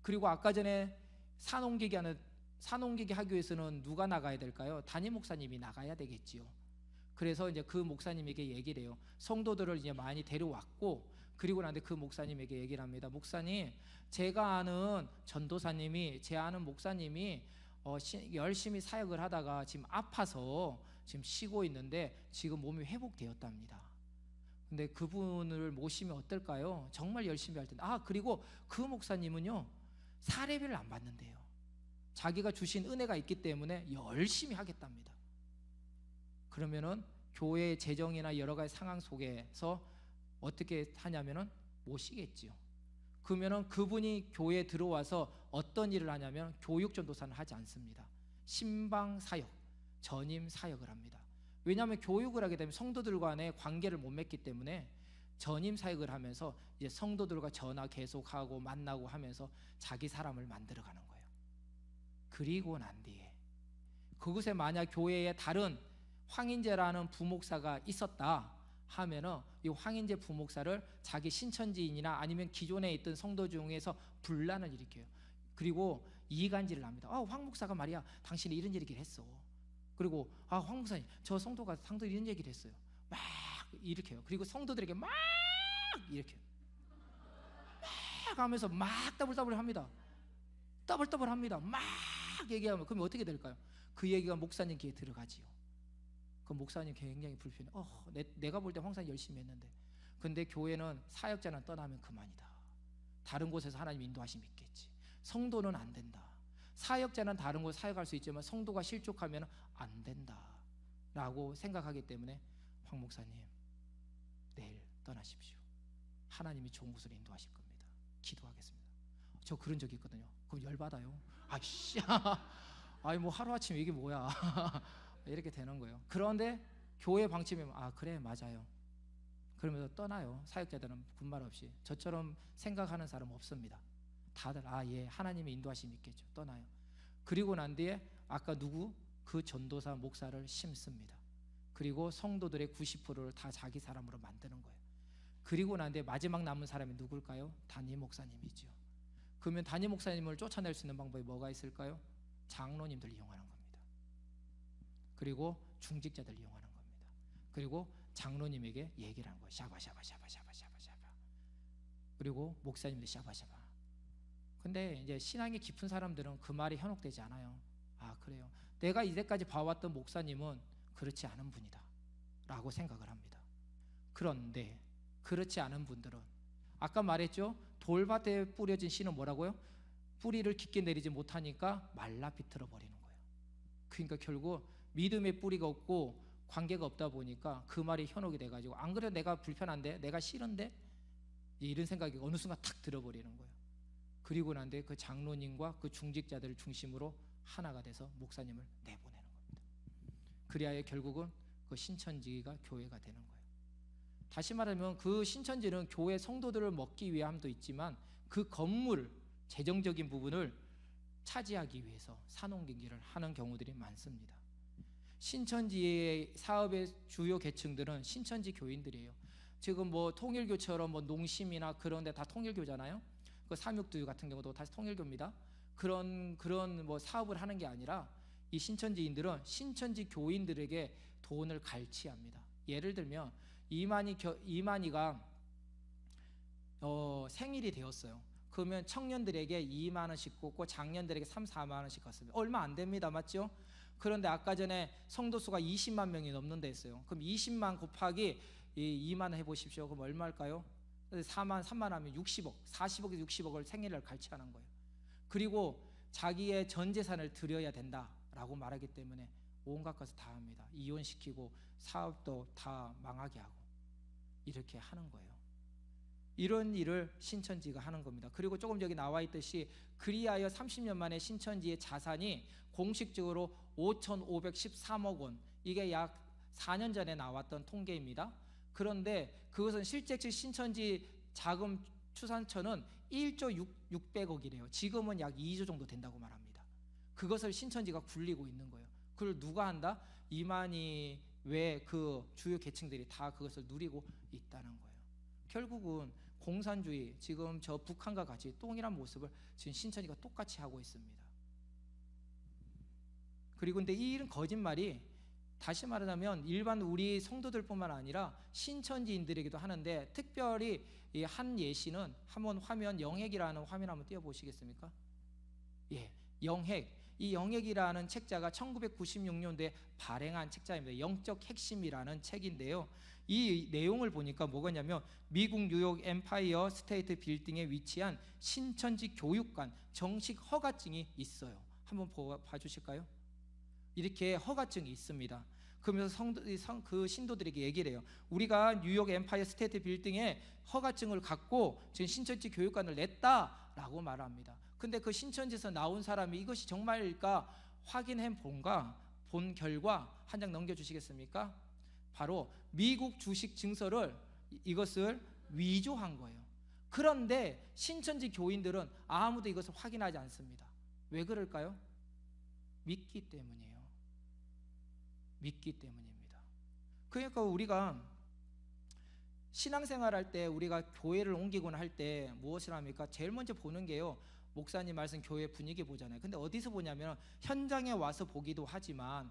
그리고 아까 전에 산홍기기 학교에서는 누가 나가야 될까요? 담임 목사님이 나가야 되겠지요. 그래서 이제 그 목사님에게 얘기를 해요. 성도들을 이제 많이 데려왔고, 그리고 난 뒤에 그 목사님에게 얘기를 합니다. 목사님, 제가 아는 전도사님이, 제 아는 목사님이 열심히 사역을 하다가 지금 아파서 지금 쉬고 있는데 지금 몸이 회복되었답니다. 근데 그분을 모시면 어떨까요? 정말 열심히 할 텐데. 그리고 그 목사님은요, 사례비를 안 받는데요. 자기가 주신 은혜가 있기 때문에 열심히 하겠답니다. 그러면은 교회의 재정이나 여러 가지 상황 속에서 어떻게 하냐면은 모시겠지요. 그러면은 그분이 교회에 들어와서 어떤 일을 하냐면 교육 전도사는 하지 않습니다. 신방 사역, 전임 사역을 합니다. 왜냐하면 교육을 하게 되면 성도들 간의 관계를 못 맺기 때문에 전임 사역을 하면서 이제 성도들과 전화 계속하고 만나고 하면서 자기 사람을 만들어가는 거예요. 그리고 난 뒤에 그곳에 만약 교회에 다른 황인재라는 부목사가 있었다 하면은 이 황인재 부목사를 자기 신천지인이나 아니면 기존에 있던 성도 중에서 분란을 일으켜요. 그리고 이간질을 합니다. 황 목사가 말이야, 당신이 이런 얘기를 했어. 그리고 황 목사님, 저 성도가 상도 이런 얘기를 했어요. 막 일으켜요. 그리고 성도들에게 막 일으켜요. 막 하면서 막 더블더블 합니다. 더블더블 합니다. 막 얘기하면 그러면 어떻게 될까요? 그 얘기가 목사님 귀에 들어가지요. 그 목사님 굉장히 불편해. 내가 볼 때 황사님 열심히 했는데, 근데 교회는 사역자는 떠나면 그만이다. 다른 곳에서 하나님 인도하심 있겠지. 성도는 안 된다. 사역자는 다른 곳 사역할 수 있지만 성도가 실족하면 안 된다 라고 생각하기 때문에 황 목사님 내일 떠나십시오. 하나님이 좋은 곳으로 인도하실 겁니다. 기도하겠습니다. 저 그런 적이 있거든요. 그럼 열받아요. 뭐 하루아침에 이게 뭐야. 이렇게 되는 거예요. 그런데 교회 방침이 그래 맞아요. 그러면서 떠나요. 사역자들은 군말 없이. 저처럼 생각하는 사람 없습니다. 다들 예, 하나님의 인도하심이 있겠죠. 떠나요. 그리고 난 뒤에 아까 그 전도사 목사를 심습니다. 그리고 성도들의 90%를 다 자기 사람으로 만드는 거예요. 그리고 난 뒤에 마지막 남은 사람이 누굴까요? 담임 목사님이죠. 그러면 담임 목사님을 쫓아낼 수 있는 방법이 뭐가 있을까요? 장로님들 이용하는 겁니다. 그리고 중직자들 이용하는 겁니다. 그리고 장로님에게 얘기를 하는 거예요. 샤바샤바샤바샤바샤바. 그리고 목사님도 샤바샤바. 근데 이제 신앙이 깊은 사람들은 그 말이 현혹되지 않아요. 그래요. 내가 이제까지 봐왔던 목사님은 그렇지 않은 분이다 라고 생각을 합니다. 그런데 그렇지 않은 분들은 아까 말했죠. 돌밭에 뿌려진 씨는 뭐라고요? 뿌리를 깊게 내리지 못하니까 말라 비틀어 버리는 거예요. 그러니까 결국 믿음의 뿌리가 없고 관계가 없다 보니까 그 말이 현혹이 돼가지고 안 그래도 내가 불편한데, 내가 싫은데, 이런 생각이 어느 순간 탁 들어버리는 거예요. 그리고 난 뒤에 그 장로님과 그 중직자들을 중심으로 하나가 돼서 목사님을 내보내는 겁니다. 그리하여 결국은 그 신천지가 교회가 되는 거예요. 다시 말하면 그 신천지는 교회 성도들을 먹기 위함도 있지만 그 건물, 재정적인 부분을 차지하기 위해서 산업경기를 하는 경우들이 많습니다. 신천지의 사업의 주요 계층들은 신천지 교인들이에요. 지금 뭐 통일교처럼 뭐 농심이나 그런 데 다 통일교잖아요. 그 삼육두유 같은 경우도 다시 통일교입니다. 그런 뭐 사업을 하는 게 아니라 이 신천지인들은 신천지 교인들에게 돈을 갈취합니다. 예를 들면 이만희가 생일이 되었어요. 그러면 청년들에게 2만 원씩 꽂고 장년들에게 3, 4만 원씩 걷습니다. 얼마 안 됩니다. 맞죠? 그런데 아까 전에 성도수가 20만 명이 넘는다 했어요. 그럼 20만 곱하기 2만 원 해보십시오. 그럼 얼마일까요? 3만 하면 60억, 40억에서 60억을 생일을 갈취하는 거예요. 그리고 자기의 전 재산을 드려야 된다라고 말하기 때문에 온갖 것을 다 합니다. 이혼시키고 사업도 다 망하게 하고 이렇게 하는 거예요. 이런 일을 신천지가 하는 겁니다. 그리고 조금 전에 나와 있듯이 그리하여 30년 만에 신천지의 자산이 공식적으로 5,513억 원, 이게 약 4년 전에 나왔던 통계입니다. 그런데 그것은 실제 신천지 자금 추산처는 1조 600억이래요. 지금은 약 2조 정도 된다고 말합니다. 그것을 신천지가 굴리고 있는 거예요. 그걸 누가 한다? 이만희 외 그 주요 계층들이 다 그것을 누리고 있다는 거예요. 결국은 공산주의, 지금 저 북한과 같이 동일한 모습을 지금 신천지가 똑같이 하고 있습니다. 그리고 근데 이런 거짓말이 다시 말하자면 일반 우리 성도들뿐만 아니라 신천지인들에게도 하는데, 특별히 이 한 예시는 한번 화면, 영핵이라는 화면 한번 띄워보시겠습니까? 예, 영핵. 이 영핵이라는 책자가 1996년도에 발행한 책자입니다. 영적 핵심이라는 책인데요. 이 내용을 보니까 뭐가냐면 미국 뉴욕 엠파이어 스테이트 빌딩에 위치한 신천지 교육관 정식 허가증이 있어요. 한번 봐주실까요? 이렇게 허가증이 있습니다. 그러면서 그 신도들에게 얘기를 해요. 우리가 뉴욕 엠파이어 스테이트 빌딩에 허가증을 갖고 지금 신천지 교육관을 냈다라고 말합니다. 근데 그 신천지에서 나온 사람이 이것이 정말일까 확인해 본 결과 한 장 넘겨주시겠습니까? 바로 미국 주식 증서를 이것을 위조한 거예요. 그런데 신천지 교인들은 아무도 이것을 확인하지 않습니다. 왜 그럴까요? 믿기 때문이에요. 믿기 때문입니다. 그러니까 우리가 신앙생활할 때, 우리가 교회를 옮기거나 할 때 무엇을 합니까? 제일 먼저 보는 게요, 목사님 말씀 교회 분위기 보잖아요. 근데 어디서 보냐면 현장에 와서 보기도 하지만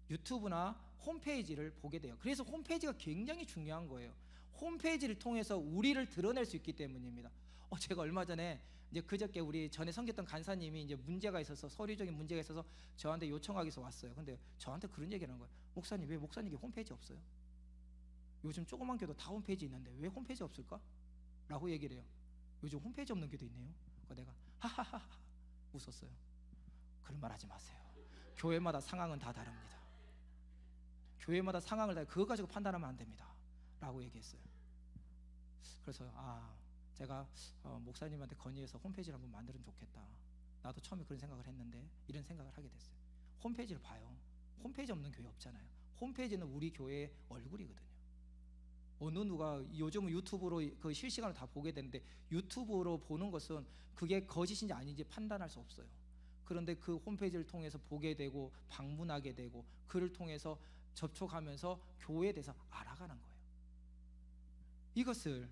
유튜브나 홈페이지를 보게 돼요. 그래서 홈페이지가 굉장히 중요한 거예요. 홈페이지를 통해서 우리를 드러낼 수 있기 때문입니다. 제가 얼마 전에 이제 그저께 우리 전에 섬겼던 간사님이 이제 문제가 있어서, 서류적인 문제가 있어서 저한테 요청하기 위해서 왔어요. 근데 저한테 그런 얘기를 하는 거예요. 목사님, 왜 목사님께 홈페이지 없어요? 요즘 조그만 교도 다 홈페이지 있는데 왜 홈페이지 없을까? 라고 얘기를 해요. 요즘 홈페이지 없는 교도 있네요. 내가 하하하 웃었어요. 그런 말 하지 마세요. 교회마다 상황은 다 다릅니다. 교회마다 상황을 다, 그거 가지고 판단하면 안 됩니다 라고 얘기했어요. 그래서 제가 목사님한테 건의해서 홈페이지를 한번 만들면 좋겠다. 나도 처음에 그런 생각을 했는데 이런 생각을 하게 됐어요. 홈페이지를 봐요. 홈페이지 없는 교회 없잖아요. 홈페이지는 우리 교회의 얼굴이거든요. 어느 누가 요즘은 유튜브로 그 실시간으로 다 보게 되는데, 유튜브로 보는 것은 그게 거짓인지 아닌지 판단할 수 없어요. 그런데 그 홈페이지를 통해서 보게 되고 방문하게 되고 그를 통해서 접촉하면서 교회에 대해서 알아가는 거예요. 이것을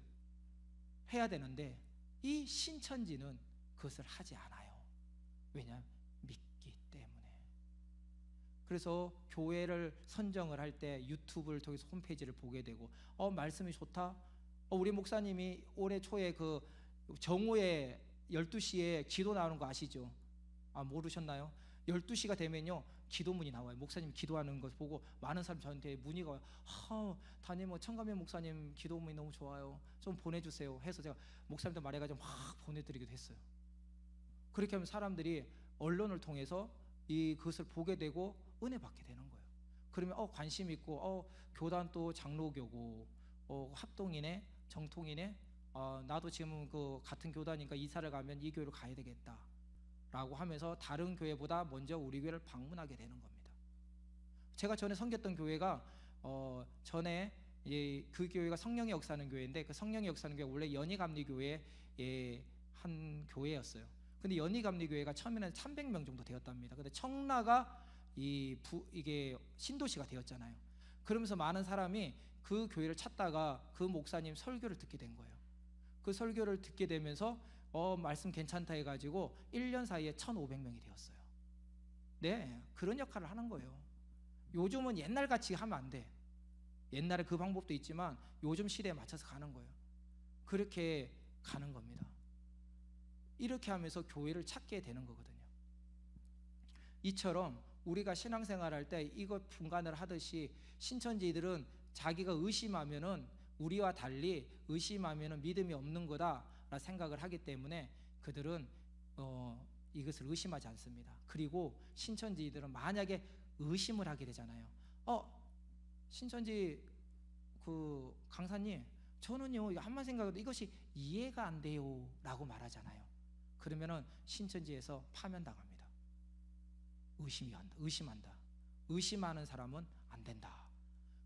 해야 되는데 이 신천지는 그것을 하지 않아요. 왜냐하면 믿기 때문에. 그래서 교회를 선정을 할 때 유튜브를 통해서 홈페이지를 보게 되고, 말씀이 좋다. 우리 목사님이 올해 초에 그 정오에 12시에 기도 나오는 거 아시죠? 모르셨나요? 12시가 되면요 기도문이 나와요. 목사님 기도하는 것 보고 많은 사람 저한테 문의가 와요. 담임 청가면 목사님 기도문이 너무 좋아요. 좀 보내주세요 해서 제가 목사님한테 말해가지고 막 보내드리기도 했어요. 그렇게 하면 사람들이 언론을 통해서 그것을 보게 되고 은혜 받게 되는 거예요. 그러면 관심 있고 교단 또 장로교고 합동이네 정통이네, 나도 지금 그 같은 교단이니까 이사를 가면 이 교회로 가야 되겠다 라고 하면서 다른 교회보다 먼저 우리 교회를 방문하게 되는 겁니다. 제가 전에 섬겼던 교회가 전에 그 교회가 성령의 역사하는 교회인데, 그 성령의 역사하는 교회 원래 연희감리교회의 한 교회였어요. 근데 연희감리교회가 처음에는 300명 정도 되었답니다. 근데 청라가 이게 신도시가 되었잖아요. 그러면서 많은 사람이 그 교회를 찾다가 그 목사님 설교를 듣게 된 거예요. 그 설교를 듣게 되면서 말씀 괜찮다 해가지고 1년 사이에 1,500명이 되었어요. 네, 그런 역할을 하는 거예요. 요즘은 옛날같이 하면 안 돼. 옛날에 그 방법도 있지만 요즘 시대에 맞춰서 가는 거예요. 그렇게 가는 겁니다. 이렇게 하면서 교회를 찾게 되는 거거든요. 이처럼 우리가 신앙생활할 때 이것 분간을 하듯이 신천지들은 자기가 의심하면은 우리와 달리 의심하면은 믿음이 없는 거다라 생각을 하기 때문에 그들은 이것을 의심하지 않습니다. 그리고 신천지들은 만약에 의심을 하게 되잖아요. 신천지 그 강사님, 저는요 한번 생각해도 이것이 이해가 안 돼요 라고 말하잖아요. 그러면은 신천지에서 파면당합니다. 의심한다. 의심하는 사람은 안 된다.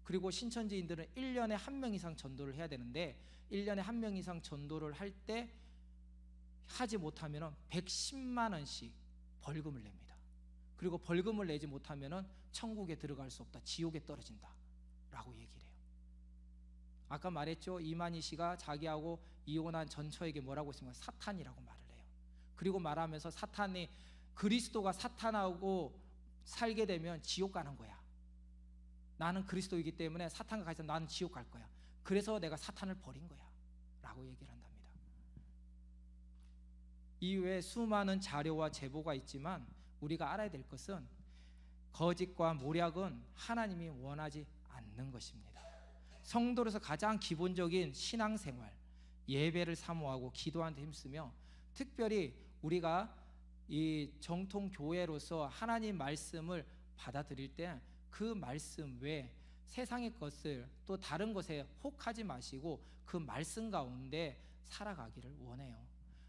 그리고 신천지인들은 1년에 1명 이상 전도를 해야 되는데 1년에 1명 이상 전도를 할 때 하지 못하면 110만 원씩 벌금을 냅니다. 그리고 벌금을 내지 못하면 천국에 들어갈 수 없다, 지옥에 떨어진다 라고 얘기를 해요. 아까 말했죠, 이만희 씨가 자기하고 이혼한 전처에게 뭐라고 했습니까? 사탄이라고 말을 해요. 그리고 말하면서 사탄이, 그리스도가 사탄하고 살게 되면 지옥 가는 거야. 나는 그리스도이기 때문에 사탄과 같이 나는 지옥 갈 거야. 그래서 내가 사탄을 버린 거야 라고 얘기를 한답니다. 이외에 수많은 자료와 제보가 있지만 우리가 알아야 될 것은 거짓과 모략은 하나님이 원하지 않는 것입니다. 성도로서 가장 기본적인 신앙생활, 예배를 사모하고 기도하는 데 힘쓰며, 특별히 우리가 이 정통 교회로서 하나님 말씀을 받아들일 때 그 말씀 외에 세상의 것을 또 다른 것에 혹하지 마시고 그 말씀 가운데 살아가기를 원해요.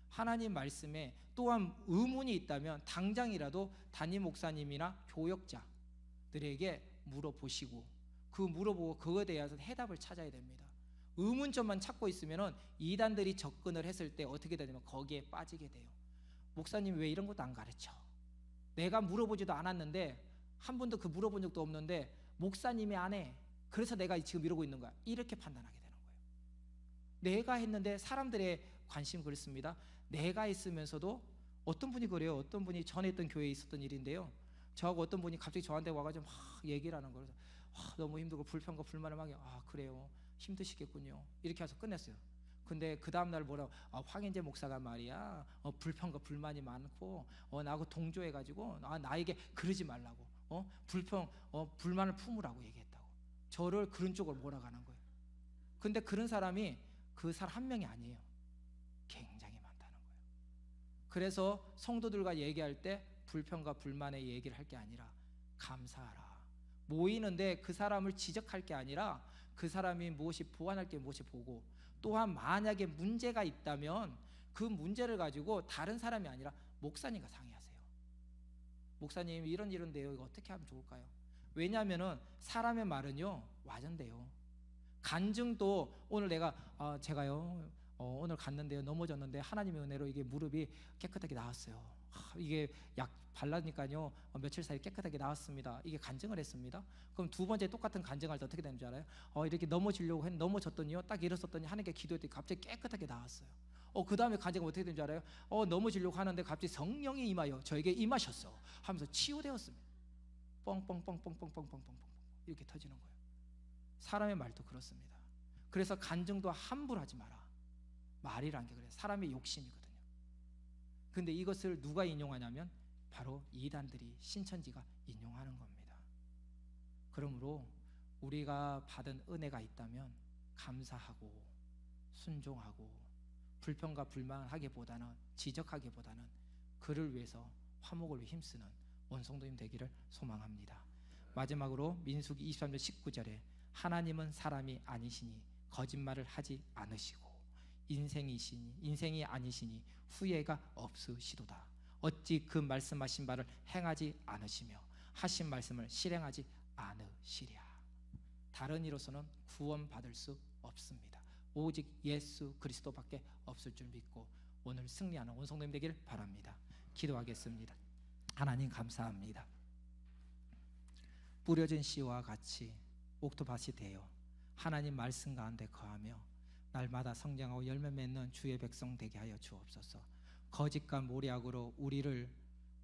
하나님 말씀에 또한 의문이 있다면 당장이라도 담임 목사님이나 교역자들에게 물어보시고 그 물어보고 그거에 대해서 해답을 찾아야 됩니다. 의문점만 찾고 있으면 이단들이 접근을 했을 때 어떻게 되냐면 거기에 빠지게 돼요. 목사님 왜 이런 것도 안 가르쳐? 내가 물어보지도 않았는데 한 번도 그 물어본 적도 없는데 목사님이 안 해. 그래서 내가 지금 이러고 있는 거야. 이렇게 판단하게 되는 거예요. 내가 했는데 사람들의 관심 그렇습니다. 내가 있으면서도 어떤 분이 그래요. 어떤 분이 전에 있던 교회에 있었던 일인데요. 저하고 어떤 분이 갑자기 저한테 와가지고 막 얘기를 하는 거예요. 너무 힘들고 불평과 불만을 막 그래요. 힘드시겠군요. 이렇게 해서 끝냈어요. 근데 그 다음날 뭐라고, 황인재 목사가 말이야 불평과 불만이 많고 나하고 동조해가지고 나에게 그러지 말라고 불평 불만을 품으라고 얘기했다고 저를 그런 쪽으로 몰아가는 거예요. 근데 그런 사람이 그 사람 한 명이 아니에요. 굉장히 많다는 거예요. 그래서 성도들과 얘기할 때 불평과 불만의 얘기를 할 게 아니라 감사하라. 모이는데 그 사람을 지적할 게 아니라 그 사람이 무엇이 보완할 게 무엇이 보고, 또한 만약에 문제가 있다면 그 문제를 가지고 다른 사람이 아니라 목사님과 상의하세요. 목사님 이런데요, 이거 어떻게 하면 좋을까요? 왜냐하면은 사람의 말은요 와전돼요. 간증도 오늘 제가요 오늘 갔는데요 넘어졌는데 하나님의 은혜로 이게 무릎이 깨끗하게 나았어요. 이게 약 발라니까요 며칠 사이에 깨끗하게 나왔습니다. 이게 간증을 했습니다. 그럼 두 번째 똑같은 간증할 때 어떻게 되는 줄 알아요? 이렇게 넘어지려고 했는데 넘어졌더니요 딱 일어섰더니 하나님께 기도했더니 갑자기 깨끗하게 나왔어요. 그 다음에 간증은 어떻게 되는 줄 알아요? 넘어지려고 하는데 갑자기 성령이 임하여 저에게 임하셨어 하면서 치유되었습니다. 뻥뻥뻥뻥뻥뻥뻥뻥 이렇게 터지는 거예요. 사람의 말도 그렇습니다. 그래서 간증도 함부로 하지 마라. 말이란 게 그래요. 사람의 욕심이거든요. 근데 이것을 누가 인용하냐면 바로 이단들이, 신천지가 인용하는 겁니다. 그러므로 우리가 받은 은혜가 있다면 감사하고 순종하고 불평과 불만하기보다는 지적하기보다는 그를 위해서 화목을 위해 힘쓰는 원성도님 되기를 소망합니다. 마지막으로 민수기 23절 19절에 하나님은 사람이 아니시니 거짓말을 하지 않으시고 인생이 아니시니 후회가 없으시도다. 어찌 그 말씀하신 바를 행하지 않으시며 하신 말씀을 실행하지 않으시랴. 다른 이로서는 구원받을 수 없습니다. 오직 예수 그리스도밖에 없을 줄 믿고 오늘 승리하는 원성도님 되기를 바랍니다. 기도하겠습니다. 하나님 감사합니다. 뿌려진 씨와 같이 옥토밭이 되어 하나님 말씀 가운데 거하며 날마다 성장하고 열매 맺는 주의 백성 되게 하여 주옵소서. 거짓과 모략으로 우리를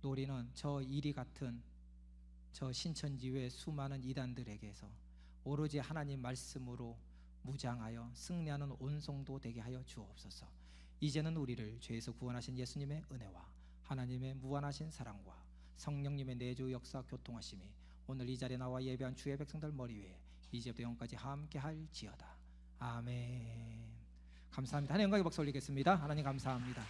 노리는 저 이리 같은 저 신천지 외 수많은 이단들에게서 오로지 하나님 말씀으로 무장하여 승리하는 온성도 되게 하여 주옵소서. 이제는 우리를 죄에서 구원하신 예수님의 은혜와 하나님의 무한하신 사랑과 성령님의 내주 역사 교통하심이 오늘 이 자리에 나와 예배한 주의 백성들 머리 위에 이제부터 영까지 함께 할지어다. 아멘. 감사합니다. 하나님 영광의 박수 올리겠습니다. 하나님 감사합니다.